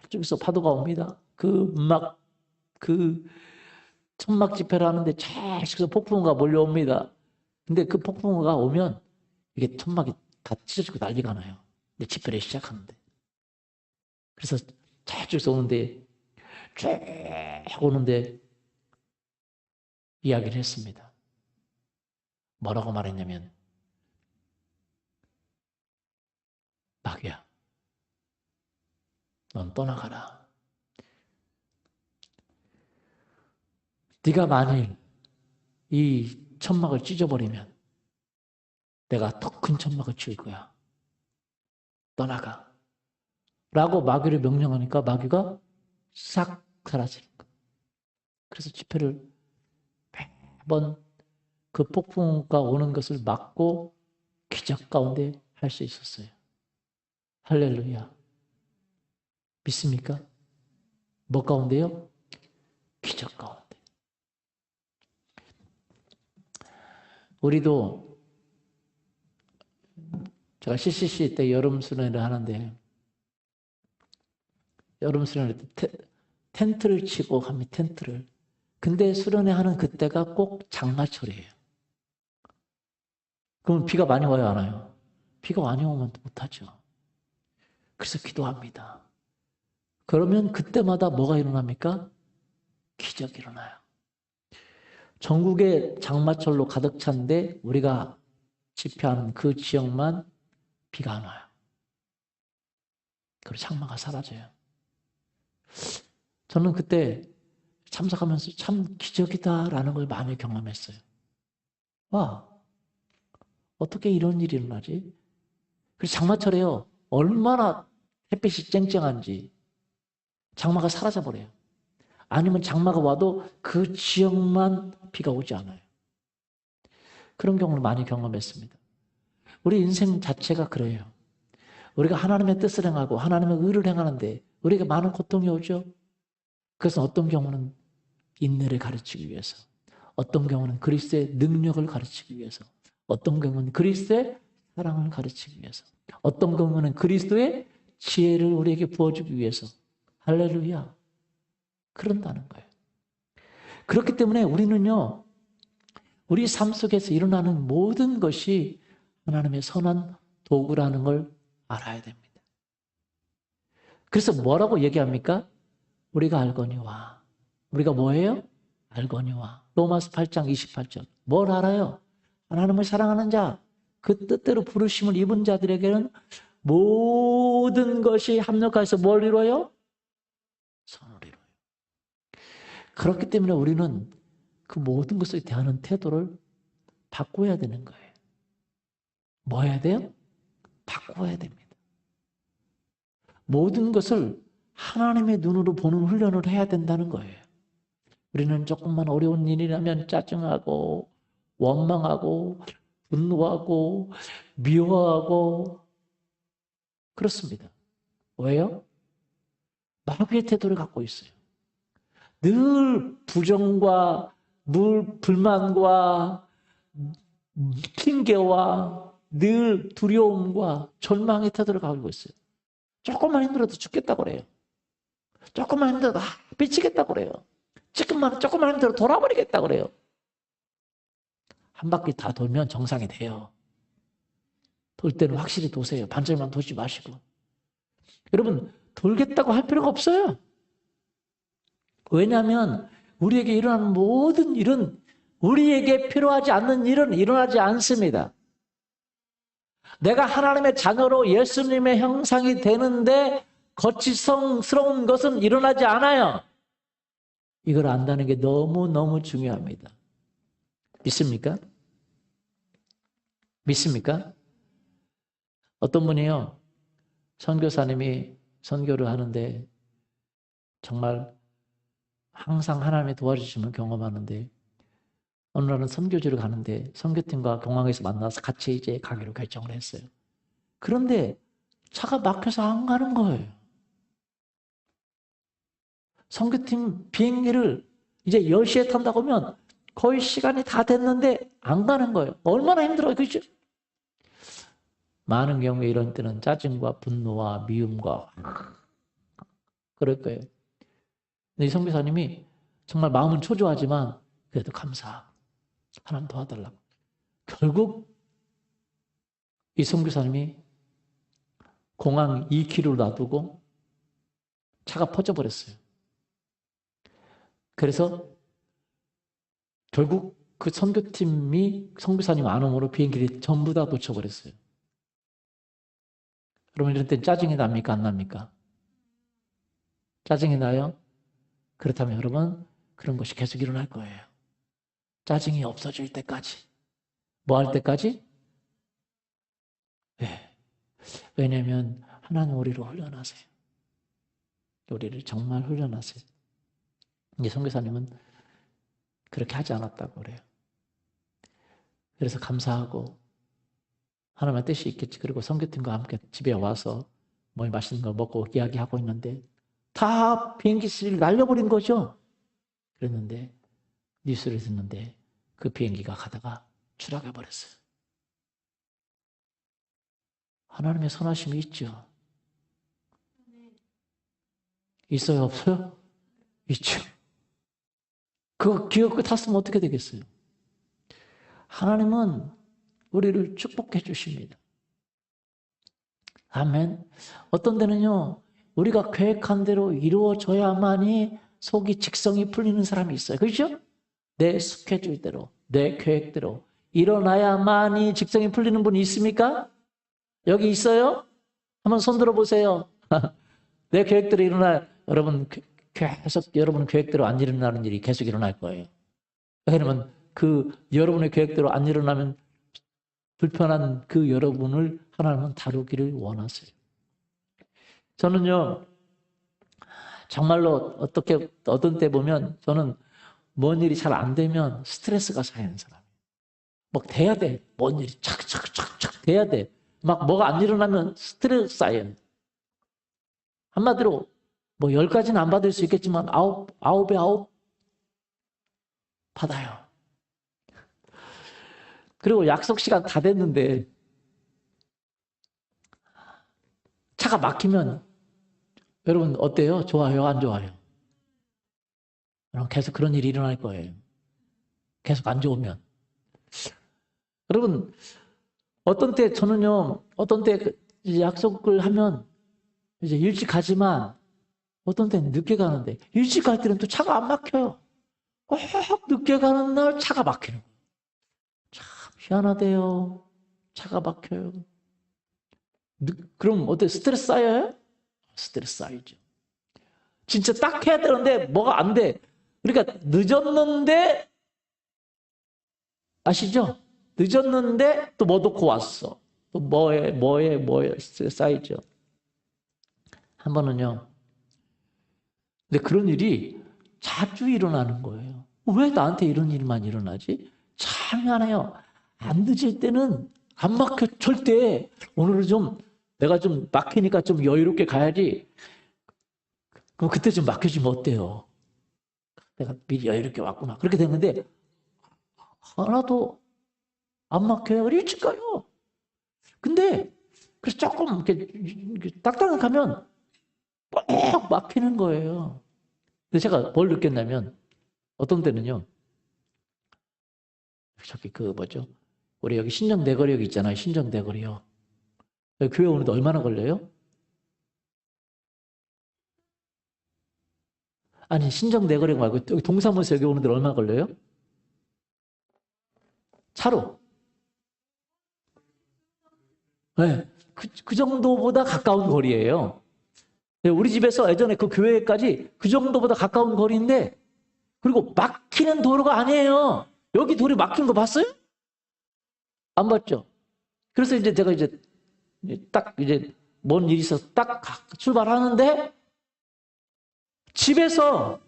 저쪽에서 파도가 옵니다. 그 천막 집회를 하는데 저쪽에서 폭풍우가 몰려옵니다. 근데 그 폭풍우가 오면 이게 천막이 다 찢어지고 난리가 나요. 근데 집회를 시작하는데. 그래서 저쪽에서 오는데 쭉 오는데 이야기를 했습니다. 뭐라고 말했냐면 마귀야, 넌 떠나가라. 네가 만일 이 천막을 찢어버리면 내가 더 큰 천막을 치울 거야. 떠나가. 라고 마귀를 명령하니까 마귀가 싹 사라지는 거야. 그래서 집회를 매번 그 폭풍우가 오는 것을 막고 기적 가운데 할 수 있었어요. 할렐루야. 믿습니까? 뭐 가운데요? 기적 가운데. 우리도 제가 CCC 때 여름 수련회를 하는데 여름 수련회 때 텐트를 치고 합니다. 텐트를. 근데 수련회 하는 그때가 꼭 장마철이에요. 그러면 비가 많이 와요, 안 와요? 비가 많이 오면 못하죠. 그래서 기도합니다. 그러면 그때마다 뭐가 일어납니까? 기적이 일어나요. 전국에 장마철로 가득 찬데 우리가 집회하는 그 지역만 비가 안 와요. 그리고 장마가 사라져요. 저는 그때 참석하면서 참 기적이다라는 걸 많이 경험했어요. 와, 어떻게 이런 일이 일어나지? 그래서 장마철에요. 얼마나 햇빛이 쨍쨍한지 장마가 사라져버려요. 아니면 장마가 와도 그 지역만 비가 오지 않아요. 그런 경우를 많이 경험했습니다. 우리 인생 자체가 그래요. 우리가 하나님의 뜻을 행하고 하나님의 의를 행하는데 우리에게 많은 고통이 오죠. 그것은 어떤 경우는 인내를 가르치기 위해서, 어떤 경우는 그리스도의 능력을 가르치기 위해서, 어떤 경우는 그리스도의 사랑을 가르치기 위해서, 어떤 경우는 그리스도의 지혜를 우리에게 부어주기 위해서. 할렐루야. 그런다는 거예요. 그렇기 때문에 우리는요, 우리 삶 속에서 일어나는 모든 것이 하나님의 선한 도구라는 걸 알아야 됩니다. 그래서 뭐라고 얘기합니까? 우리가 알거니와. 우리가 뭐예요? 알거니와. 로마서 8장 28절. 뭘 알아요? 하나님을 사랑하는 자, 그 뜻대로 부르심을 입은 자들에게는 모든 것이 합력해서 뭘 이루어요? 선을 이루어요. 그렇기 때문에 우리는 그 모든 것을 대하는 태도를 바꿔야 되는 거예요. 뭐 해야 돼요? 바꿔야 됩니다. 모든 것을 하나님의 눈으로 보는 훈련을 해야 된다는 거예요. 우리는 조금만 어려운 일이라면 짜증하고 원망하고 분노하고 미워하고 그렇습니다. 왜요? 마귀의 태도를 갖고 있어요. 늘 부정과 불만과 핑계와 늘 두려움과 절망의 태도를 가지고 있어요. 조금만 힘들어도 죽겠다고 그래요. 조금만 힘들어도 미치겠다고 그래요. 조금만 힘들어도 돌아버리겠다고 그래요. 한 바퀴 다 돌면 정상이 돼요. 돌 때는 확실히 도세요. 반절만 돌지 마시고. 여러분, 돌겠다고 할 필요가 없어요. 왜냐하면 우리에게 일어나는 모든 일은 우리에게 필요하지 않는 일은 일어나지 않습니다. 내가 하나님의 자녀로 예수님의 형상이 되는데 거치성스러운 것은 일어나지 않아요. 이걸 안다는 게 너무너무 중요합니다. 믿습니까? 믿습니까? 어떤 분이요, 선교사님이 선교를 하는데 정말 항상 하나님의 도와주심을 경험하는데 어느 날은 선교지를 가는데 선교팀과 공항에서 만나서 같이 이제 가기로 결정을 했어요. 그런데 차가 막혀서 안 가는 거예요. 선교팀 비행기를 이제 10시에 탄다고 하면 거의 시간이 다 됐는데 안 가는 거예요. 얼마나 힘들어요. 그렇죠? 많은 경우에 이런 때는 짜증과 분노와 미움과 그럴 거예요. 근데 이 선교사님이 정말 마음은 초조하지만 그래도 감사하고 하나님 도와달라고. 결국 이 선교사님이 공항 2km 놔두고 차가 퍼져버렸어요. 그래서 결국 그 선교팀이 선교사님 안 오므로 비행기를 전부 다 놓쳐버렸어요. 여러분 이럴 때 짜증이 납니까? 안 납니까? 짜증이 나요? 그렇다면 여러분 그런 것이 계속 일어날 거예요. 짜증이 없어질 때까지. 뭐 할 때까지? 네. 왜냐하면 하나님 우리를 훈련하세요. 우리를 정말 훈련하세요. 이제 선교사님은 그렇게 하지 않았다고 그래요. 그래서 감사하고 하나님의 뜻이 있겠지. 그리고 선교팀과 함께 집에 와서 뭐 맛있는 거 먹고 이야기하고 있는데 다 비행기를 날려버린 거죠. 그랬는데 뉴스를 듣는데 그 비행기가 가다가 추락해 버렸어요. 하나님의 선하심이 있죠. 있어요, 없어요? 있죠. 그거 기어코 탔으면 어떻게 되겠어요? 하나님은 우리를 축복해 주십니다. 아멘. 어떤 데는요, 우리가 계획한 대로 이루어져야만이 속이 직성이 풀리는 사람이 있어요. 그렇죠? 내 스케줄대로, 내 계획대로 일어나야만이 직성이 풀리는 분이 있습니까? 여기 있어요? 한번 손 들어보세요. 내 계획대로 일어나, 여러분, 계속 여러분 계획대로 안 일어나는 일이 계속 일어날 거예요. 왜냐하면 여러분의 계획대로 안 일어나면 불편한 그 여러분을 하나님은 다루기를 원하세요. 저는요, 정말로 어떤 때 보면 저는 뭔 일이 잘 안 되면 스트레스가 쌓이는 사람이에요. 막 돼야 돼. 뭔 일이 착착착착 돼야 돼. 막 뭐가 안 일어나면 스트레스 쌓여요. 한마디로 뭐 10가지는 안 받을 수 있겠지만 아홉에 아홉 받아요. 그리고 약속 시간 다 됐는데 차가 막히면 여러분 어때요? 좋아요? 안 좋아요? 계속 그런 일이 일어날 거예요. 계속 안 좋으면. 여러분 어떤 때 저는요, 어떤 때 약속을 하면 이제 일찍 가지만 어떤 때는 늦게 가는데 일찍 갈 때는 또 차가 안 막혀요. 꼭 늦게 가는 날 차가 막히는 거예요. 참 희한하대요. 차가 막혀요. 그럼 어때? 스트레스 쌓여요? 스트레스 쌓이죠. 진짜 딱 해야 되는데 뭐가 안 돼. 그러니까 늦었는데 아시죠? 늦었는데 또 뭐 놓고 왔어. 또 뭐에 스트레스 쌓이죠. 한 번은요. 근데 그런 일이 자주 일어나는 거예요. 왜 나한테 이런 일만 일어나지? 참 희한해요. 안 늦을 때는 안 막혀 절대. 오늘은 좀 내가 좀 막히니까 좀 여유롭게 가야지. 그럼 그때 좀 막혀지면 어때요? 내가 미리 여유롭게 왔구나. 그렇게 됐는데 하나도 안 막혀요. 일찍 가요. 근데 그래서 조금 이렇게 딱딱하게 가면 꼭 막히는 거예요. 근데 제가 뭘 느꼈냐면 어떤 때는요. 저기 우리 여기 신정대거리역 있잖아요. 신정대거리역. 여기 교회 오는데 얼마나 걸려요? 아니 신정대거리역 말고 여기 동사무소 여기 오는데 얼마나 걸려요? 차로. 네. 그 정도보다 가까운 거리예요. 네, 우리 집에서 예전에 그 교회까지 그 정도보다 가까운 거리인데 그리고 막히는 도로가 아니에요. 여기 도로 막힌 거 봤어요? 안 봤죠? 그래서 이제 제가 딱 뭔 일이 있어서 딱 출발하는데 집에서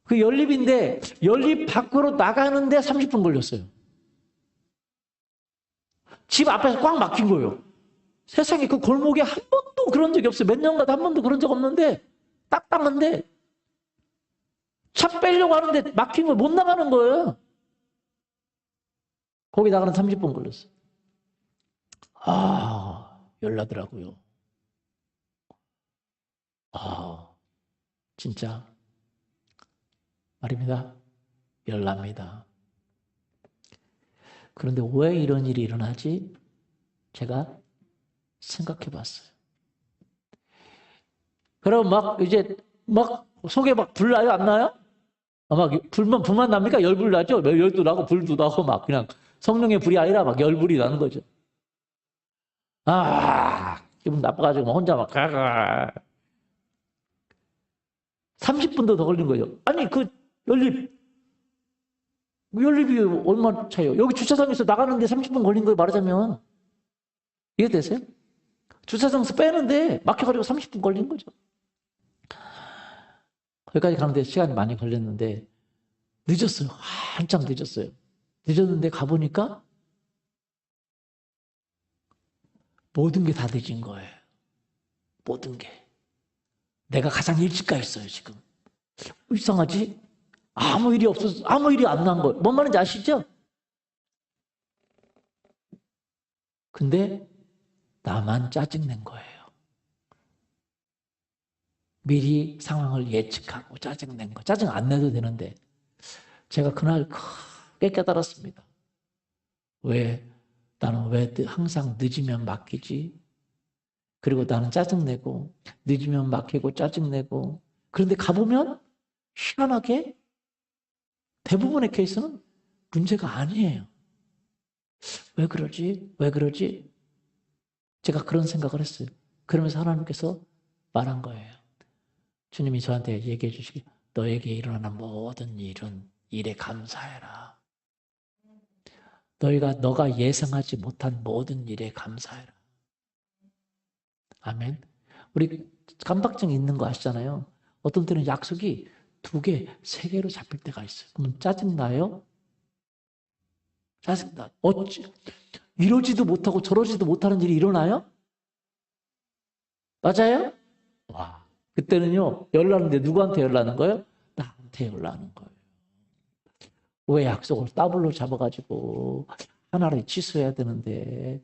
그 연립인데 연립 밖으로 나가는데 30분 걸렸어요. 집 앞에서 꽉 막힌 거예요. 세상에 그 골목에 한 번도 그런 적이 없어요. 몇 년간 한 번도 그런 적 없는데 딱딱한데 차 빼려고 하는데 막힌 거 못 나가는 거예요. 거기 나가는 30분 걸렸어요. 열나더라고요. 진짜 말입니다. 열납니다. 그런데 왜 이런 일이 일어나지? 제가 생각해 봤어요. 그럼 막 속에 막 불 나요? 안 나요? 막 불만 납니까? 열불 나죠? 열도 나고 불도 나고 막 그냥 성령의 불이 아니라 막 열불이 나는 거죠. 기분 나빠가지고 막 혼자 막 가가 30분도 더 걸린 거죠. 아니 연립이 얼마 차요? 여기 주차장에서 나가는데 30분 걸린 거예요. 말하자면 이해되세요? 주차장에서 빼는데 막혀가지고 30분 걸린 거죠. 거기까지 가는데 시간이 많이 걸렸는데 늦었어요. 한참 늦었어요. 늦었는데 가보니까 모든 게 다 늦은 거예요. 모든 게. 내가 가장 일찍 가 있어요, 지금. 이상하지? 아무 일이 없어서, 아무 일이 안 난 거예요. 뭔 말인지 아시죠? 근데 나만 짜증낸 거예요. 미리 상황을 예측하고 짜증낸 거. 짜증 안 내도 되는데 제가 그날 크게 깨달았습니다. 나는 왜 항상 늦으면 맡기지? 그리고 나는 짜증내고 늦으면 맡기고 짜증내고 그런데 가보면 희한하게 대부분의 케이스는 문제가 아니에요. 왜 그러지? 왜 그러지? 제가 그런 생각을 했어요. 그러면서 하나님께서 말한 거예요. 주님이 저한테 얘기해 주시기, 너에게 일어나는 모든 일에 감사해라. 너가 예상하지 못한 모든 일에 감사해라. 아멘. 우리 깜박증 있는 거 아시잖아요. 어떤 때는 약속이 2개, 3개로 잡힐 때가 있어요. 그러면 짜증나요? 짜증나. 이러지도 못하고 저러지도 못하는 일이 일어나요? 맞아요? 와. 그때는요, 열나는데 누구한테 열나는 거예요? 나한테 열나는 거예요. 왜 약속을 더블로 잡아가지고 하나를 취소해야 되는데.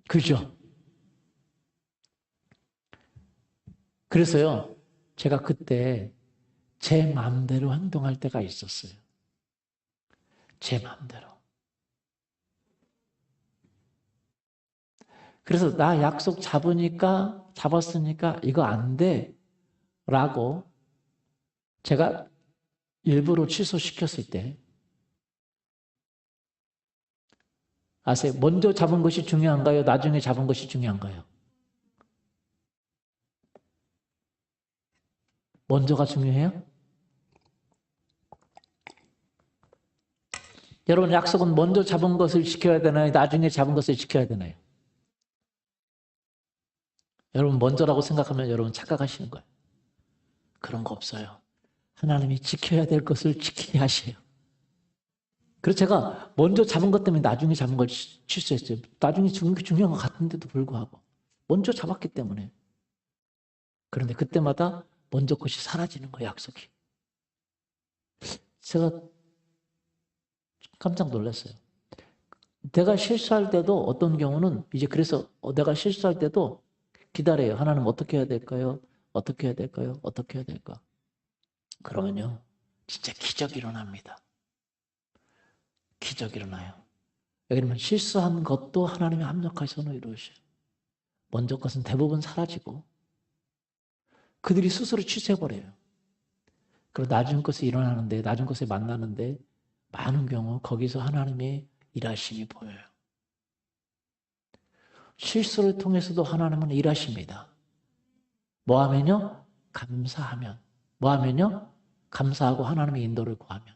그죠? 그래서요, 제가 그때 제 마음대로 행동할 때가 있었어요. 제 마음대로. 그래서 나 약속 잡았으니까 이거 안 돼. 라고 제가 일부러 취소시켰을 때 아세요? 먼저 잡은 것이 중요한가요? 나중에 잡은 것이 중요한가요? 먼저가 중요해요? 여러분 약속은 먼저 잡은 것을 지켜야 되나요? 나중에 잡은 것을 지켜야 되나요? 여러분 먼저라고 생각하면 여러분 착각하시는 거예요. 그런 거 없어요. 하나님이 지켜야 될 것을 지키게 하셔요. 그래서 제가 먼저 잡은 것 때문에 나중에 잡은 걸 취소했어요. 나중에 중요한 것 같은데도 불구하고 먼저 잡았기 때문에. 그런데 그때마다 먼저 것이 사라지는 거예요. 약속이. 제가 깜짝 놀랐어요. 내가 실수할 때도 어떤 경우는 이제 그래서 내가 실수할 때도 기다려요. 하나님 어떻게 해야 될까요? 어떻게 해야 될까요? 어떻게 해야 될까? 그러면요. 진짜 기적이 일어납니다. 기적이 일어나요. 왜냐하면 실수한 것도 하나님의 합력하셔서 이루셔요. 먼저 것은 대부분 사라지고 그들이 스스로 취소해버려요. 그리고 나중 것이 일어나는데 나중 것에 만나는데 많은 경우 거기서 하나님의 일하심이 보여요. 실수를 통해서도 하나님은 일하십니다. 뭐 하면요? 감사하면. 뭐 하면요? 감사하고 하나님의 인도를 구하면.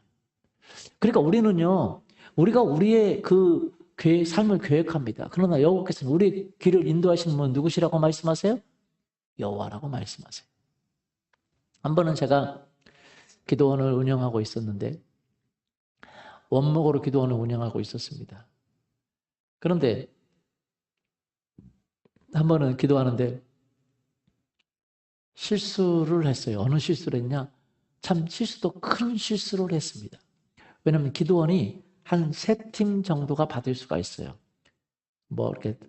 그러니까 우리는요, 우리가 우리의 그 삶을 계획합니다. 그러나 여호와께서는 우리의 길을 인도하시는 분은 누구시라고 말씀하세요? 여호와라고 말씀하세요. 한 번은 제가 기도원을 운영하고 있었는데 원목으로 기도원을 운영하고 있었습니다. 그런데 한 번은 기도하는데 실수를 했어요. 어느 실수를 했냐? 참 실수도 큰 실수를 했습니다. 왜냐하면 기도원이 한 3팀 정도가 받을 수가 있어요. 뭐 이렇게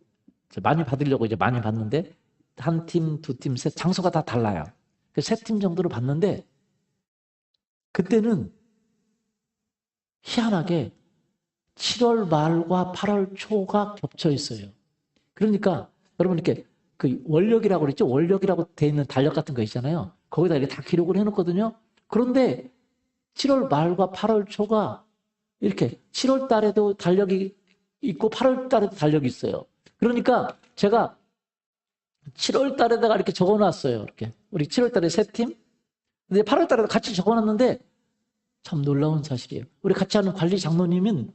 많이 받으려고 이제 많이 받는데 한 팀, 2팀, 셋 장소가 다 달라요. 3팀 정도로 받는데 그때는 희한하게 7월 말과 8월 초가 겹쳐 있어요. 그러니까 여러분 이렇게 그 원력이라고 그랬죠? 원력이라고 돼 있는 달력 같은 거 있잖아요. 거기다 이렇게 다 기록을 해놓거든요. 그런데 7월 말과 8월 초가 이렇게 7월 달에도 달력이 있고 8월 달에도 달력이 있어요. 그러니까 제가 7월 달에다가 이렇게 적어놨어요. 이렇게 우리 7월 달에 3팀. 근데 8월 달에도 같이 적어놨는데 참 놀라운 사실이에요. 우리 같이 하는 관리 장로님은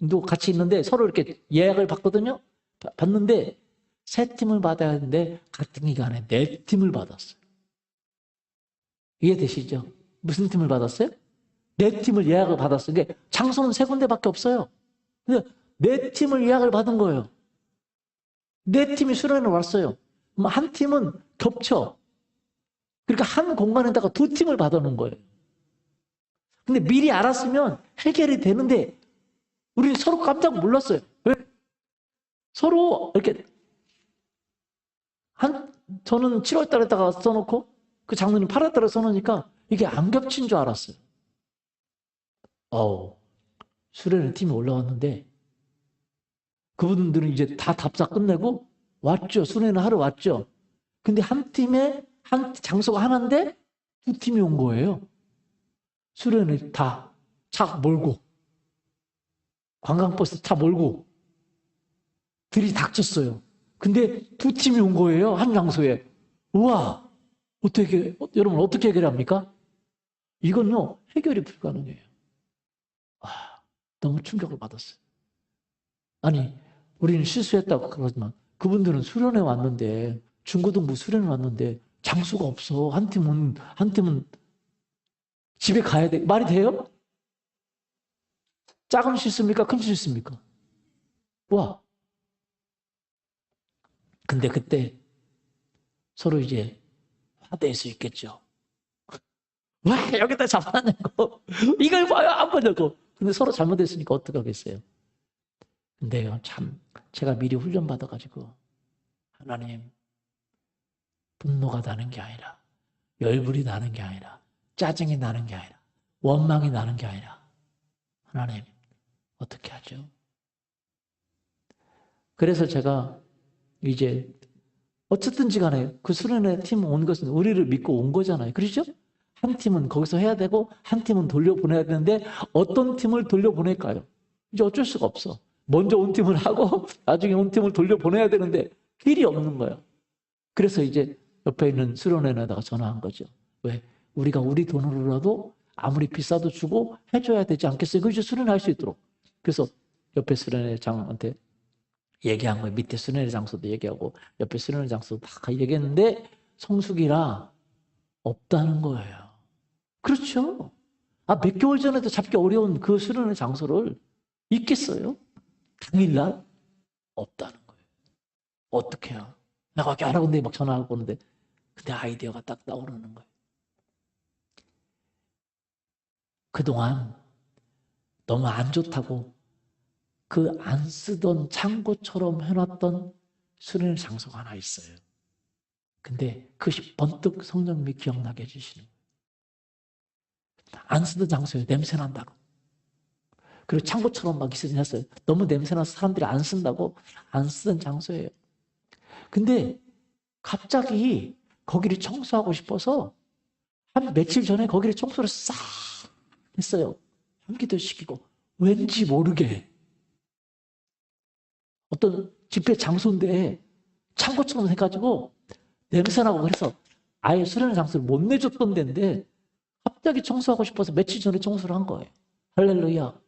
또 같이 있는데 서로 이렇게 예약을 받거든요. 받는데 3팀을 받아야 하는데 같은 기간에 4팀을 받았어요. 이해되시죠? 무슨 팀을 받았어요? 4팀을 예약을 받았어요. 그러니까 장소는 3군데밖에 없어요. 근데 4팀을 예약을 받은 거예요. 4팀이 수련회 왔어요. 한 팀은 겹쳐. 그러니까 한 공간에다가 두 팀을 받아놓은 거예요. 근데 미리 알았으면 해결이 되는데 우리 서로 깜짝 놀랐어요. 왜? 서로 이렇게 저는 7월 달에다가 써놓고 그 장로님 8월 달에 써놓으니까 이게 안 겹친 줄 알았어요. 수련회 팀이 올라왔는데 그분들은 이제 다 답사 끝내고 왔죠. 수련회 하러 왔죠. 근데 한 팀에 한 장소가 하나인데 두 팀이 온 거예요. 수련회 다 차 몰고 관광버스 차 몰고 들이 닥쳤어요. 근데 두 팀이 온 거예요. 한 장소에. 우와! 여러분 어떻게 해결합니까? 이건요, 해결이 불가능해요. 너무 충격을 받았어요. 아니, 우리는 실수했다고 그러지만 그분들은 수련회 왔는데, 중고등부 수련회 왔는데 장소가 없어. 한 팀은 집에 가야 돼. 말이 돼요? 작은 실수입니까? 큰 실수입니까? 와. 근데 그때 서로 이제 화될 수 있겠죠. 왜 여기다 잡아놨냐고. 이걸 봐요, 안 보냐고. 근데 서로 잘못했으니까 어떡하겠어요. 근데요, 참 제가 미리 훈련받아가지고 하나님, 분노가 나는 게 아니라, 열불이 나는 게 아니라, 짜증이 나는 게 아니라, 원망이 나는 게 아니라, 하나님 어떻게 하죠? 그래서 제가 이제 어쨌든지 간에 그 수련회 팀 온 것은 우리를 믿고 온 거잖아요. 그렇죠? 한 팀은 거기서 해야 되고 한 팀은 돌려보내야 되는데 어떤 팀을 돌려보낼까요? 이제 어쩔 수가 없어. 먼저 온 팀을 하고 나중에 온 팀을 돌려보내야 되는데 길이 없는 거예요. 그래서 이제 옆에 있는 수련회에다가 전화한 거죠. 왜? 우리가 우리 돈으로라도 아무리 비싸도 주고 해줘야 되지 않겠어요? 그죠? 수련할 수 있도록. 그래서 옆에 수련회장한테 얘기한 거예요. 밑에 수련회 장소도 얘기하고 옆에 수련회 장소도 다 얘기했는데 성수기라 없다는 거예요. 그렇죠. 몇 개월 전에도 잡기 어려운 그 수련회 장소를 있겠어요? 당일날 없다는 거예요. 어떻게 해요? 내가 이렇게 하라고 근데 막 전화하고 오는데 근데 아이디어가 딱 나오는 거예요. 그동안 너무 안 좋다고 그 안 쓰던 창고처럼 해놨던 수련회 장소가 하나 있어요. 근데 그것이 번뜩 성령님이 기억나게 해주시는 거예요. 안 쓰던 장소에 냄새 난다고. 그리고 창고처럼 막 있었어요. 너무 냄새나서 사람들이 안 쓴다고 안 쓰던 장소예요. 근데 갑자기 거기를 청소하고 싶어서 한 며칠 전에 거기를 청소를 싹 했어요. 환기도 시키고 왠지 모르게 어떤 집회 장소인데 창고처럼 해가지고 냄새나고 그래서 아예 수련회 장소를 못 내줬던 데인데 갑자기 청소하고 싶어서 며칠 전에 청소를 한 거예요. 할렐루야.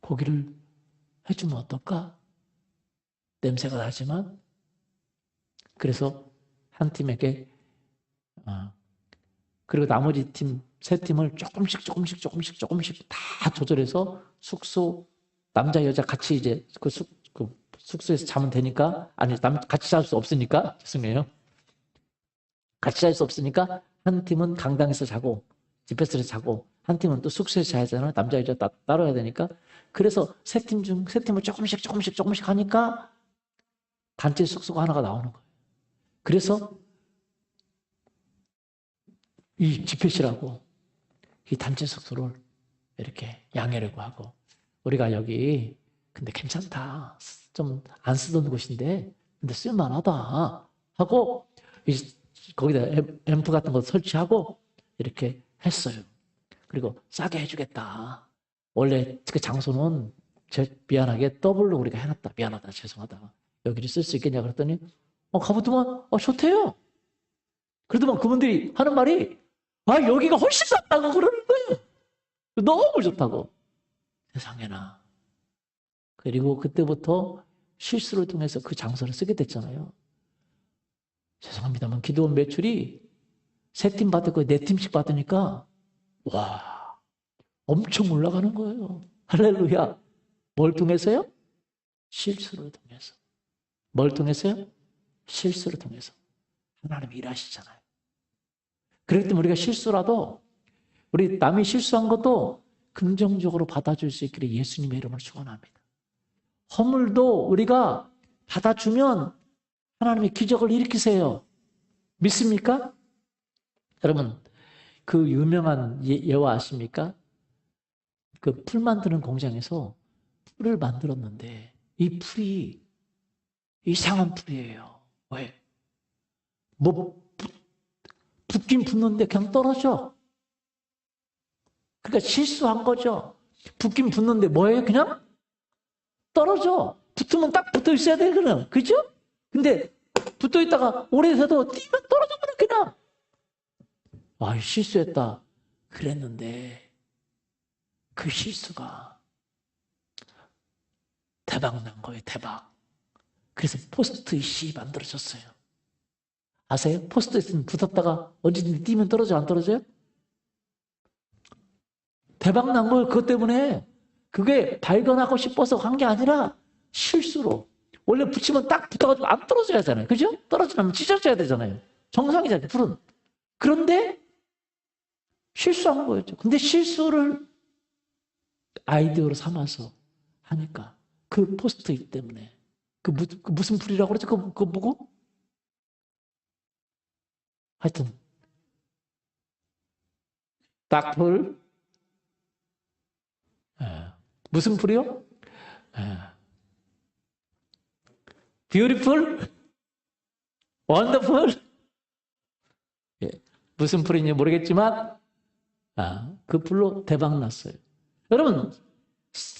거기를 해주면 어떨까? 냄새가 나지만 그래서 한 팀에게 그리고 나머지 팀 세 팀을 조금씩 다 조절해서 숙소 남자 여자 같이 이제 그 숙소에서 자면 되니까 아니 같이 잘 수 없으니까 죄송해요. 같이 잘 수 없으니까 한 팀은 강당에서 자고 집회실에서 자고 한 팀은 또 숙소에서 자야 되잖아요. 남자 여자 따로 해야 되니까 그래서 세 팀을 조금씩 하니까 단체 숙소가 하나가 나오는 거예요. 그래서 이 집회실하고 이 단체 숙소를 이렇게 양해를 구하고 우리가 여기 근데 괜찮다. 좀 안 쓰던 곳인데 근데 쓸만하다 하고 거기다 앰프 같은 거 설치하고 이렇게 했어요. 그리고 싸게 해주겠다. 원래 그 장소는 미안하게 더블로 우리가 해놨다. 미안하다. 죄송하다. 여기를 쓸 수 있겠냐 그랬더니 가보더만 좋대요. 그러더만 그분들이 하는 말이 여기가 훨씬 낫다고 그러는 거예요. 너무 좋다고. 세상에나. 그리고 그때부터 실수를 통해서 그 장소를 쓰게 됐잖아요. 죄송합니다만 기도원 매출이 3팀 받았고 4팀씩 받으니까 와 엄청 올라가는 거예요. 할렐루야. 뭘 통해서요? 실수를 통해서. 뭘 통해서요? 실수를 통해서 하나님이 일하시잖아요. 그렇기 때문에 우리가 실수라도 우리 남이 실수한 것도 긍정적으로 받아줄 수 있기를 예수님의 이름으로 축원합니다. 허물도 우리가 받아주면 하나님이 기적을 일으키세요. 믿습니까? 여러분, 그 유명한 예화 아십니까? 그 풀 만드는 공장에서 풀을 만들었는데 이 풀이 이상한 풀이에요. 왜? 뭐 붓긴 붓는데 그냥 떨어져. 그러니까 실수한 거죠. 붓긴 붓는데 뭐예요? 그냥 떨어져. 붙으면 딱 붙어 있어야 돼, 그냥. 그죠? 근데 붙어 있다가 오래돼도 뛰면 떨어져버려, 그냥. 아, 실수했다. 그랬는데 그 실수가 대박 난 거예요, 대박. 그래서 포스트잇이 만들어졌어요. 아세요? 포스트잇은 붙었다가 언제든지 뛰면 떨어져, 안 떨어져요? 대박 난 거예요, 그것 때문에. 그게 발견하고 싶어서 한 게 아니라 실수로. 원래 붙이면 딱 붙어가지고 안 떨어져야 하잖아요. 그죠? 떨어지면 찢어져야 되잖아요. 정상이잖아요, 풀은. 그런데 실수한 거였죠. 근데 실수를 아이디어로 삼아서 하니까 그 포스트잇 때문에 그 무슨 풀이라고 그러죠? 그거 보고? 하여튼 딱풀 무슨 풀이요? 뷰티풀? 원더풀? 무슨 풀인지 모르겠지만 그 풀로 대박 났어요. 여러분,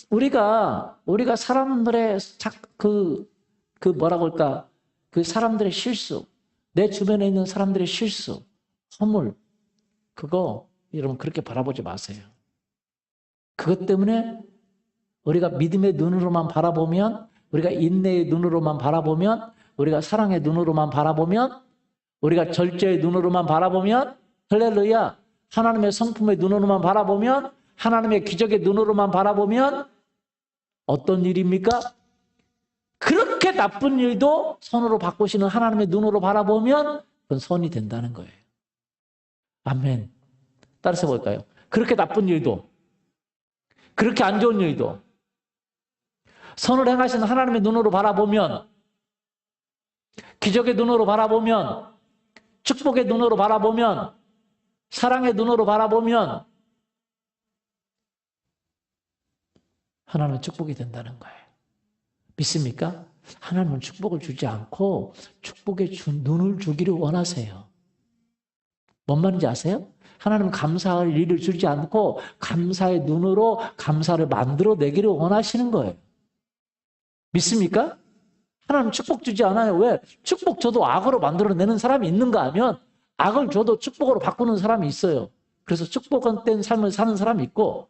우리가 사람들의 뭐라고 할까? 그 사람들의 실수, 내 주변에 있는 사람들의 실수, 허물, 그거 여러분 그렇게 바라보지 마세요. 그것 때문에 우리가 믿음의 눈으로만 바라보면, 우리가 인내의 눈으로만 바라보면, 우리가 사랑의 눈으로만 바라보면, 우리가 절제의 눈으로만 바라보면, 할렐루야, 하나님의 성품의 눈으로만 바라보면, 하나님의 기적의 눈으로만 바라보면 어떤 일입니까? 그렇게 나쁜 일도 선으로 바꾸시는 하나님의 눈으로 바라보면 그건 선이 된다는 거예요. 아멘. 따라서 볼까요? 그렇게 나쁜 일도, 그렇게 안 좋은 일도 선을 행하시는 하나님의 눈으로 바라보면, 기적의 눈으로 바라보면, 축복의 눈으로 바라보면, 사랑의 눈으로 바라보면 하나님은 축복이 된다는 거예요. 믿습니까? 하나님은 축복을 주지 않고 축복의 눈을 주기를 원하세요. 뭔 말인지 아세요? 하나님은 감사할 일을 주지 않고 감사의 눈으로 감사를 만들어내기를 원하시는 거예요. 믿습니까? 하나님 축복 주지 않아요. 왜? 축복 줘도 악으로 만들어내는 사람이 있는가 하면 악을 줘도 축복으로 바꾸는 사람이 있어요. 그래서 축복된 삶을 사는 사람이 있고,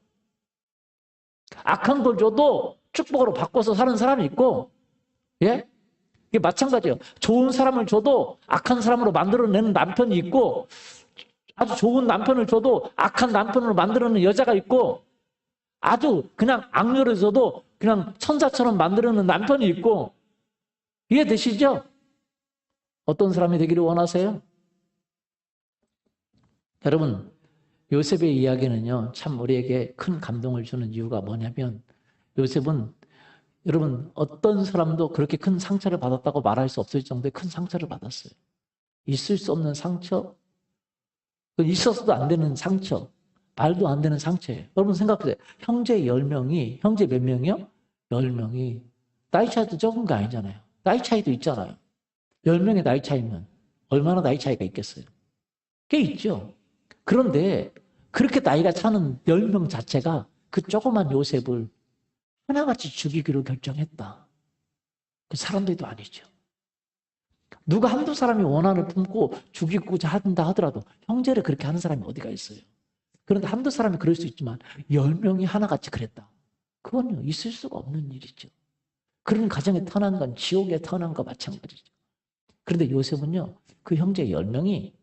악한 걸 줘도 축복으로 바꿔서 사는 사람이 있고, 예? 이게 마찬가지예요. 좋은 사람을 줘도 악한 사람으로 만들어내는 남편이 있고, 아주 좋은 남편을 줘도 악한 남편으로 만들어내는 여자가 있고, 아주 그냥 악녀를 줘도 그냥 천사처럼 만들어내는 남편이 있고, 이해되시죠? 어떤 사람이 되기를 원하세요? 여러분, 요셉의 이야기는요, 참 우리에게 큰 감동을 주는 이유가 뭐냐면, 요셉은 여러분 어떤 사람도 그렇게 큰 상처를 받았다고 말할 수 없을 정도의 큰 상처를 받았어요. 있을 수 없는 상처, 있어서도 안 되는 상처, 말도 안 되는 상처예요. 여러분 생각하세요. 형제 10명이, 형제 몇 명이요? 10명이. 나이 차이도 적은 거 아니잖아요. 나이 차이도 있잖아요. 10명의 나이 차이면 얼마나 나이 차이가 있겠어요? 꽤 있죠. 그런데 그렇게 나이가 차는 10명 자체가 그 조그만 요셉을 하나같이 죽이기로 결정했다. 그 사람들도 아니죠. 누가 한두 사람이 원한을 품고 죽이고자 한다 하더라도 형제를 그렇게 하는 사람이 어디가 있어요. 그런데 한두 사람이 그럴 수 있지만 10명이 하나같이 그랬다. 그건요, 있을 수가 없는 일이죠. 그런 가정에 태어난 건 지옥에 태어난 것과 마찬가지죠. 그런데 요셉은요, 그 형제 10명이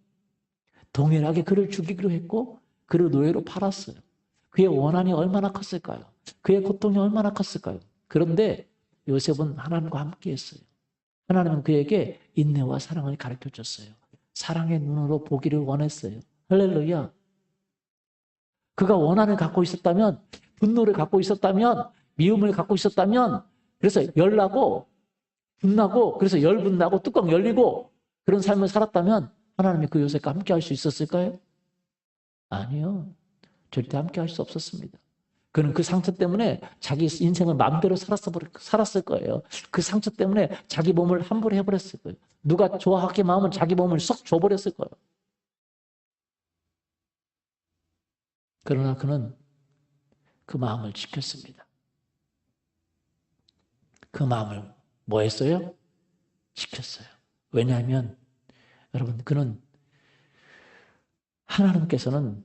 동일하게 그를 죽이기로 했고 그를 노예로 팔았어요. 그의 원한이 얼마나 컸을까요? 그의 고통이 얼마나 컸을까요? 그런데 요셉은 하나님과 함께 했어요. 하나님은 그에게 인내와 사랑을 가르쳐 줬어요. 사랑의 눈으로 보기를 원했어요. 할렐루야. 그가 원한을 갖고 있었다면, 분노를 갖고 있었다면, 미움을 갖고 있었다면, 그래서 열나고 분나고 그래서 열분 나고 뚜껑 열리고 그런 삶을 살았다면 하나님이 그 요셉과 함께 할 수 있었을까요? 아니요. 절대 함께 할 수 없었습니다. 그는 그 상처 때문에 자기 인생을 마음대로 살았을 거예요. 그 상처 때문에 자기 몸을 함부로 해버렸을 거예요. 누가 좋아하기만 하면 자기 몸을 쏙 줘버렸을 거예요. 그러나 그는 그 마음을 지켰습니다. 그 마음을 뭐 했어요? 지켰어요. 왜냐하면 여러분 그는 하나님께서는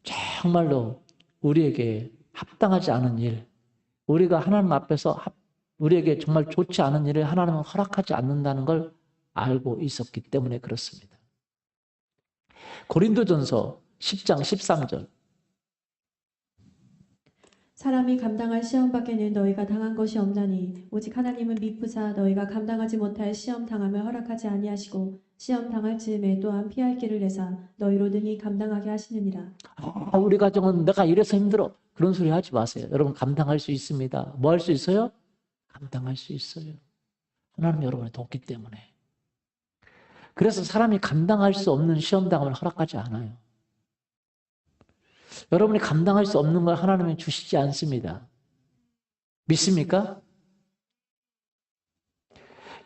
정말로 우리에게 합당하지 않은 일, 우리가 하나님 앞에서 우리에게 정말 좋지 않은 일을 하나님은 허락하지 않는다는 걸 알고 있었기 때문에 그렇습니다. 고린도전서 10장 13절 사람이 감당할 시험 밖에는 너희가 당한 것이 없나니 오직 하나님은 미쁘사 너희가 감당하지 못할 시험 당함을 허락하지 아니하시고 시험 당할 즈음에 또한 피할 길을 내사 너희로 능히 감당하게 하시느니라. 우리 가정은 내가 이래서 힘들어. 그런 소리 하지 마세요. 여러분 감당할 수 있습니다. 뭐 할 수 있어요? 감당할 수 있어요. 하나님 여러분을 돕기 때문에. 그래서 사람이 감당할 수 없는 시험 당함을 허락하지 않아요. 여러분이 감당할 수 없는 걸 하나님은 주시지 않습니다. 믿습니까?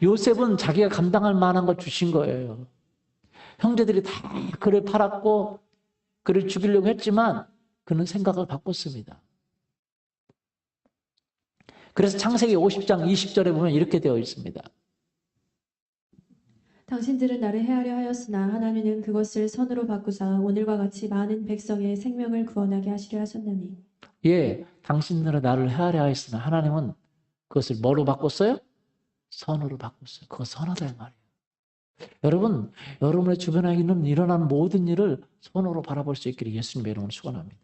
요셉은 자기가 감당할 만한 거 주신 거예요. 형제들이 다 그를 팔았고 그를 죽이려고 했지만 그는 생각을 바꿨습니다. 그래서 창세기 50장 20절에 보면 이렇게 되어 있습니다. 당신들은 나를 해하려 하였으나 하나님은 그것을 선으로 바꾸사 오늘과 같이 많은 백성의 생명을 구원하게 하시려 하셨나니. 예, 당신들은 나를 해하려 하였으나 하나님은 그것을 뭐로 바꿨어요? 선으로 바꿨어요. 그거 선하다 이 말이에요. 여러분, 여러분의 주변에 있는 일어나는 모든 일을 선으로 바라볼 수 있기를 예수님의 이름으로 축원합니다.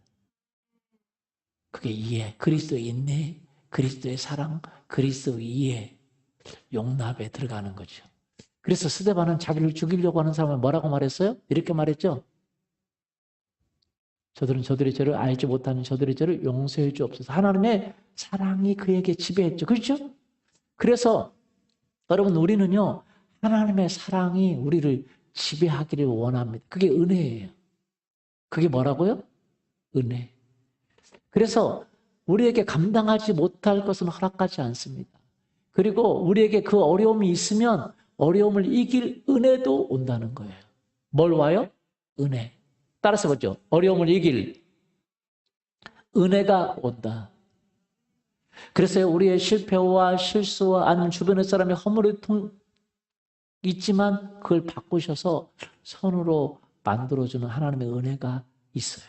그게 이해, 그리스도의 인내, 그리스도의 사랑, 그리스도의 이해, 용납에 들어가는 거죠. 그래서 스데반은 자기를 죽이려고 하는 사람을 뭐라고 말했어요? 이렇게 말했죠. 저들은 저들의 죄를 알지 못하는 저들의 죄를 용서해 주옵소서. 하나님의 사랑이 그에게 지배했죠. 그렇죠? 그래서 여러분 우리는요. 하나님의 사랑이 우리를 지배하기를 원합니다. 그게 은혜예요. 그게 뭐라고요? 은혜. 그래서 우리에게 감당하지 못할 것은 허락하지 않습니다. 그리고 우리에게 그 어려움이 있으면 어려움을 이길 은혜도 온다는 거예요. 뭘 와요? 은혜. 따라서 보죠. 어려움을 이길 은혜가 온다. 그래서 우리의 실패와 실수와 아니면 주변의 사람의 허물이 있지만 그걸 바꾸셔서 선으로 만들어주는 하나님의 은혜가 있어요.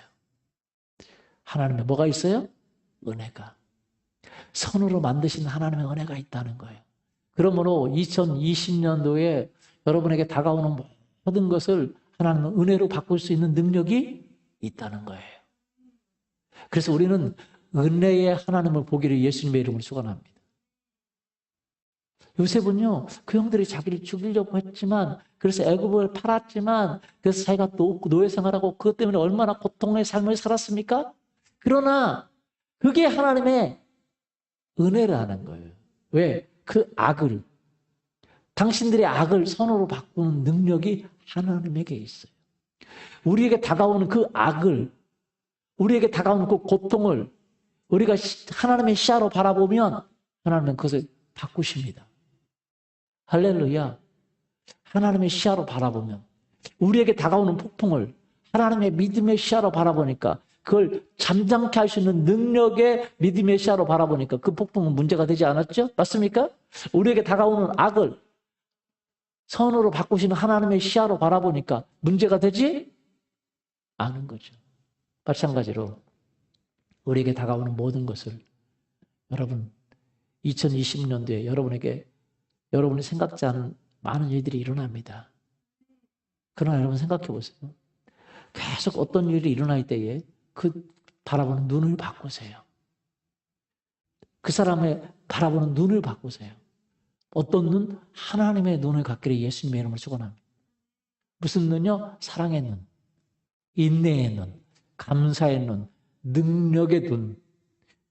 하나님의 뭐가 있어요? 은혜가. 선으로 만드신 하나님의 은혜가 있다는 거예요. 그러므로 2020년도에 여러분에게 다가오는 모든 것을 하나님은 은혜로 바꿀 수 있는 능력이 있다는 거예요. 그래서 우리는 은혜의 하나님을 보기를 예수님의 이름으로 축원합니다. 요셉은요, 그 형들이 자기를 죽이려고 했지만, 그래서 애굽을 팔았지만, 그래서 자기가 노예 생활하고 그것 때문에 얼마나 고통의 삶을 살았습니까? 그러나 그게 하나님의 은혜라는 거예요. 왜? 그 악을, 당신들의 악을 선으로 바꾸는 능력이 하나님에게 있어요. 우리에게 다가오는 그 악을, 우리에게 다가오는 그 고통을 우리가 하나님의 시야로 바라보면 하나님은 그것을 바꾸십니다. 할렐루야. 하나님의 시야로 바라보면 우리에게 다가오는 폭풍을 하나님의 믿음의 시야로 바라보니까 그걸 잠잠케 할 수 있는 능력의 믿음의 시야로 바라보니까 그 폭풍은 문제가 되지 않았죠? 맞습니까? 우리에게 다가오는 악을 선으로 바꾸시는 하나님의 시야로 바라보니까 문제가 되지 않은 거죠. 마찬가지로 우리에게 다가오는 모든 것을 여러분 2020년도에 여러분이 생각지 않은 많은 일들이 일어납니다. 그러나 여러분 생각해 보세요. 계속 어떤 일이 일어날 때에 그 바라보는 눈을 바꾸세요. 그 사람의 바라보는 눈을 바꾸세요. 어떤 눈? 하나님의 눈을 갖기를 예수님의 이름을 축원합니다. 무슨 눈이요? 사랑의 눈, 인내의 눈, 감사의 눈, 능력의 눈,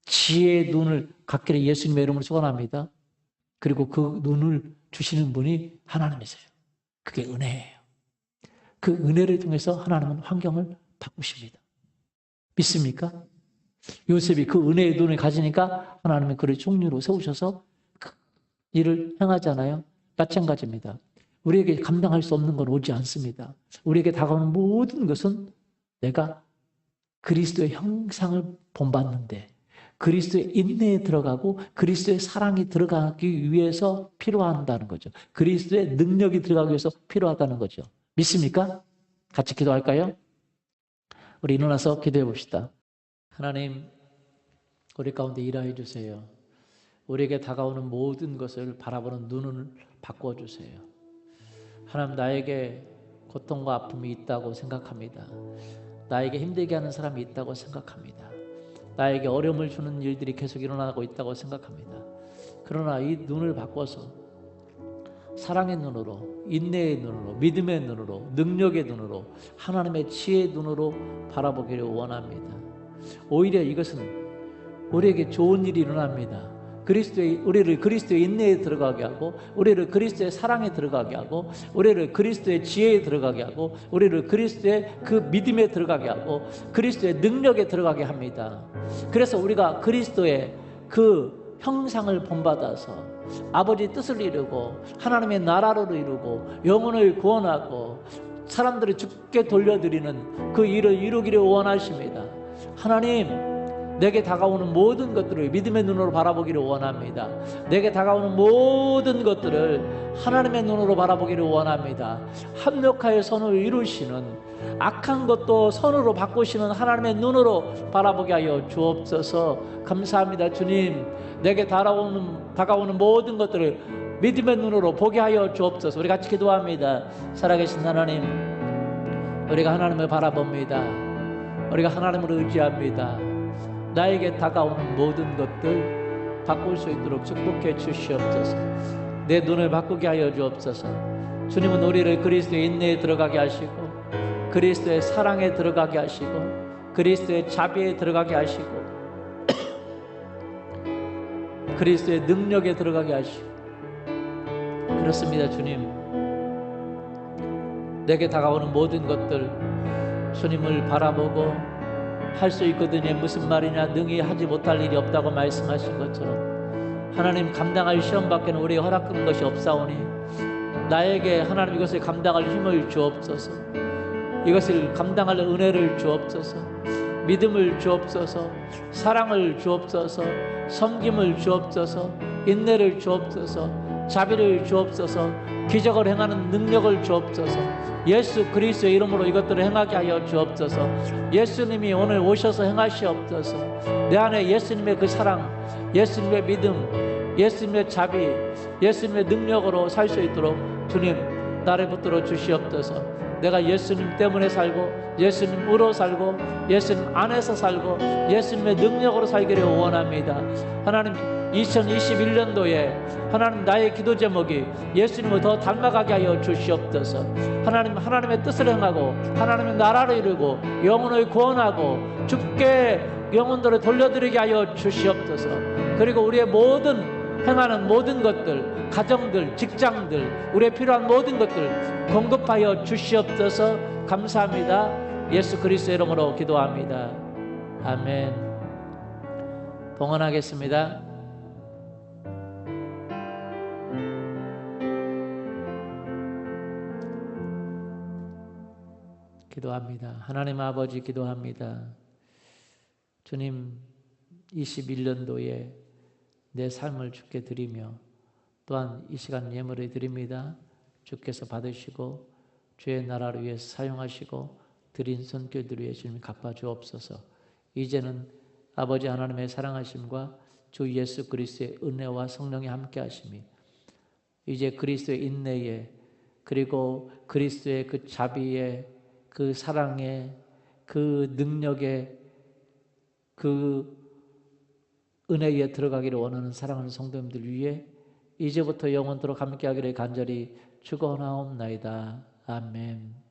지혜의 눈을 갖기를 예수님의 이름으로 축원합니다. 그리고 그 눈을 주시는 분이 하나님이세요. 그게 은혜예요. 그 은혜를 통해서 하나님은 환경을 바꾸십니다. 믿습니까? 요셉이 그 은혜의 눈을 가지니까 하나님은 그를 총리로 세우셔서 그 일을 행하잖아요. 마찬가지입니다. 우리에게 감당할 수 없는 건 오지 않습니다. 우리에게 다가오는 모든 것은 내가 그리스도의 형상을 본받는데 그리스도의 인내에 들어가고 그리스도의 사랑이 들어가기 위해서 필요한다는 거죠. 그리스도의 능력이 들어가기 위해서 필요하다는 거죠. 믿습니까? 같이 기도할까요? 우리 일어나서 기도해 봅시다. 하나님, 우리 가운데 일하여 주세요. 우리에게 다가오는 모든 것을 바라보는 눈을 바꾸어 주세요. 하나님, 나에게 고통과 아픔이 있다고 생각합니다. 나에게 힘들게 하는 사람이 있다고 생각합니다. 나에게 어려움을 주는 일들이 계속 일어나고 있다고 생각합니다. 그러나 이 눈을 바꿔서 사랑의 눈으로, 인내의 눈으로, 믿음의 눈으로, 능력의 눈으로, 하나님의 지혜의 눈으로 바라보기를 원합니다. 오히려 이것은 우리에게 좋은 일이 일어납니다. 우리를 그리스도의 인내에 들어가게 하고, 우리를 그리스도의 사랑에 들어가게 하고, 우리를 그리스도의 지혜에 들어가게 하고, 우리를 그리스도의 그 믿음에 들어가게 하고, 그리스도의 능력에 들어가게 합니다. 그래서 우리가 그리스도의 그 형상을 본받아서 아버지 뜻을 이루고 하나님의 나라를 이루고 영혼을 구원하고 사람들을 주께 돌려드리는 그 일을 이루기를 원하십니다. 하나님, 내게 다가오는 모든 것들을 믿음의 눈으로 바라보기를 원합니다. 내게 다가오는 모든 것들을 하나님의 눈으로 바라보기를 원합니다. 합력하여 선을 이루시는, 악한 것도 선으로 바꾸시는 하나님의 눈으로 바라보게 하여 주옵소서. 감사합니다. 주님, 내게 다가오는 모든 것들을 믿음의 눈으로 보게 하여 주옵소서. 우리 같이 기도합니다. 살아계신 하나님, 우리가 하나님을 바라봅니다. 우리가 하나님을 의지합니다. 나에게 다가오는 모든 것들 바꿀 수 있도록 축복해 주시옵소서. 내 눈을 바꾸게 하여 주옵소서. 주님은 우리를 그리스도의 인내에 들어가게 하시고, 그리스도의 사랑에 들어가게 하시고, 그리스도의 자비에 들어가게 하시고, 그리스도의 능력에 들어가게 하시고. 그렇습니다. 주님, 내게 다가오는 모든 것들 주님을 바라보고 할 수 있거든요. 무슨 말이냐, 능히 하지 못할 일이 없다고 말씀하신 것처럼 하나님, 감당할 시험 밖에는 우리의 허락된 것이 없사오니 나에게 하나님 이것을 감당할 힘을 주옵소서. 이것을 감당할 은혜를 주옵소서. 믿음을 주옵소서. 사랑을 주옵소서. 섬김을 주옵소서. 인내를 주옵소서. 자비를 주옵소서. 기적을 행하는 능력을 주옵소서. 예수 그리스도의 이름으로 이것들을 행하게 하여 주옵소서. 예수님이 오늘 오셔서 행하시옵소서. 내 안에 예수님의 그 사랑, 예수님의 믿음, 예수님의 자비, 예수님의 능력으로 살 수 있도록 주님 나를 붙들어 주시옵소서. 내가 예수님 때문에 살고, 예수님으로 살고, 예수님 안에서 살고, 예수님의 능력으로 살기를 원합니다. 하나님, 2021년도에 하나님, 나의 기도 제목이 예수님을 더 닮아가게 하여 주시옵소서. 하나님, 하나님의 뜻을 행하고 하나님의 나라를 이루고 영혼을 구원하고 주께 영혼들을 돌려드리게 하여 주시옵소서. 그리고 우리의 행하는 모든 것들, 가정들, 직장들, 우리의 필요한 모든 것들 공급하여 주시옵소서. 감사합니다. 예수 그리스도의 이름으로 기도합니다. 아멘. 봉헌하겠습니다. 기도합니다. 하나님 아버지, 기도합니다. 주님, 21년도에 내 삶을 주께 드리며 또한 이 시간 예물을 드립니다. 주께서 받으시고 주의 나라를 위해서 사용하시고 드린 손길들을 위해 주님 갚아주옵소서. 이제는 아버지 하나님의 사랑하심과 주 예수 그리스도의 은혜와 성령의 함께하심이 이제 그리스도의 인내에, 그리고 그리스도의 그 자비에, 그 사랑에, 그 능력에, 그 은혜에 들어가기를 원하는 사랑하는 성도님들 위해 이제부터 영원토록 함께하기를 간절히 축원하옵나이다. 아멘.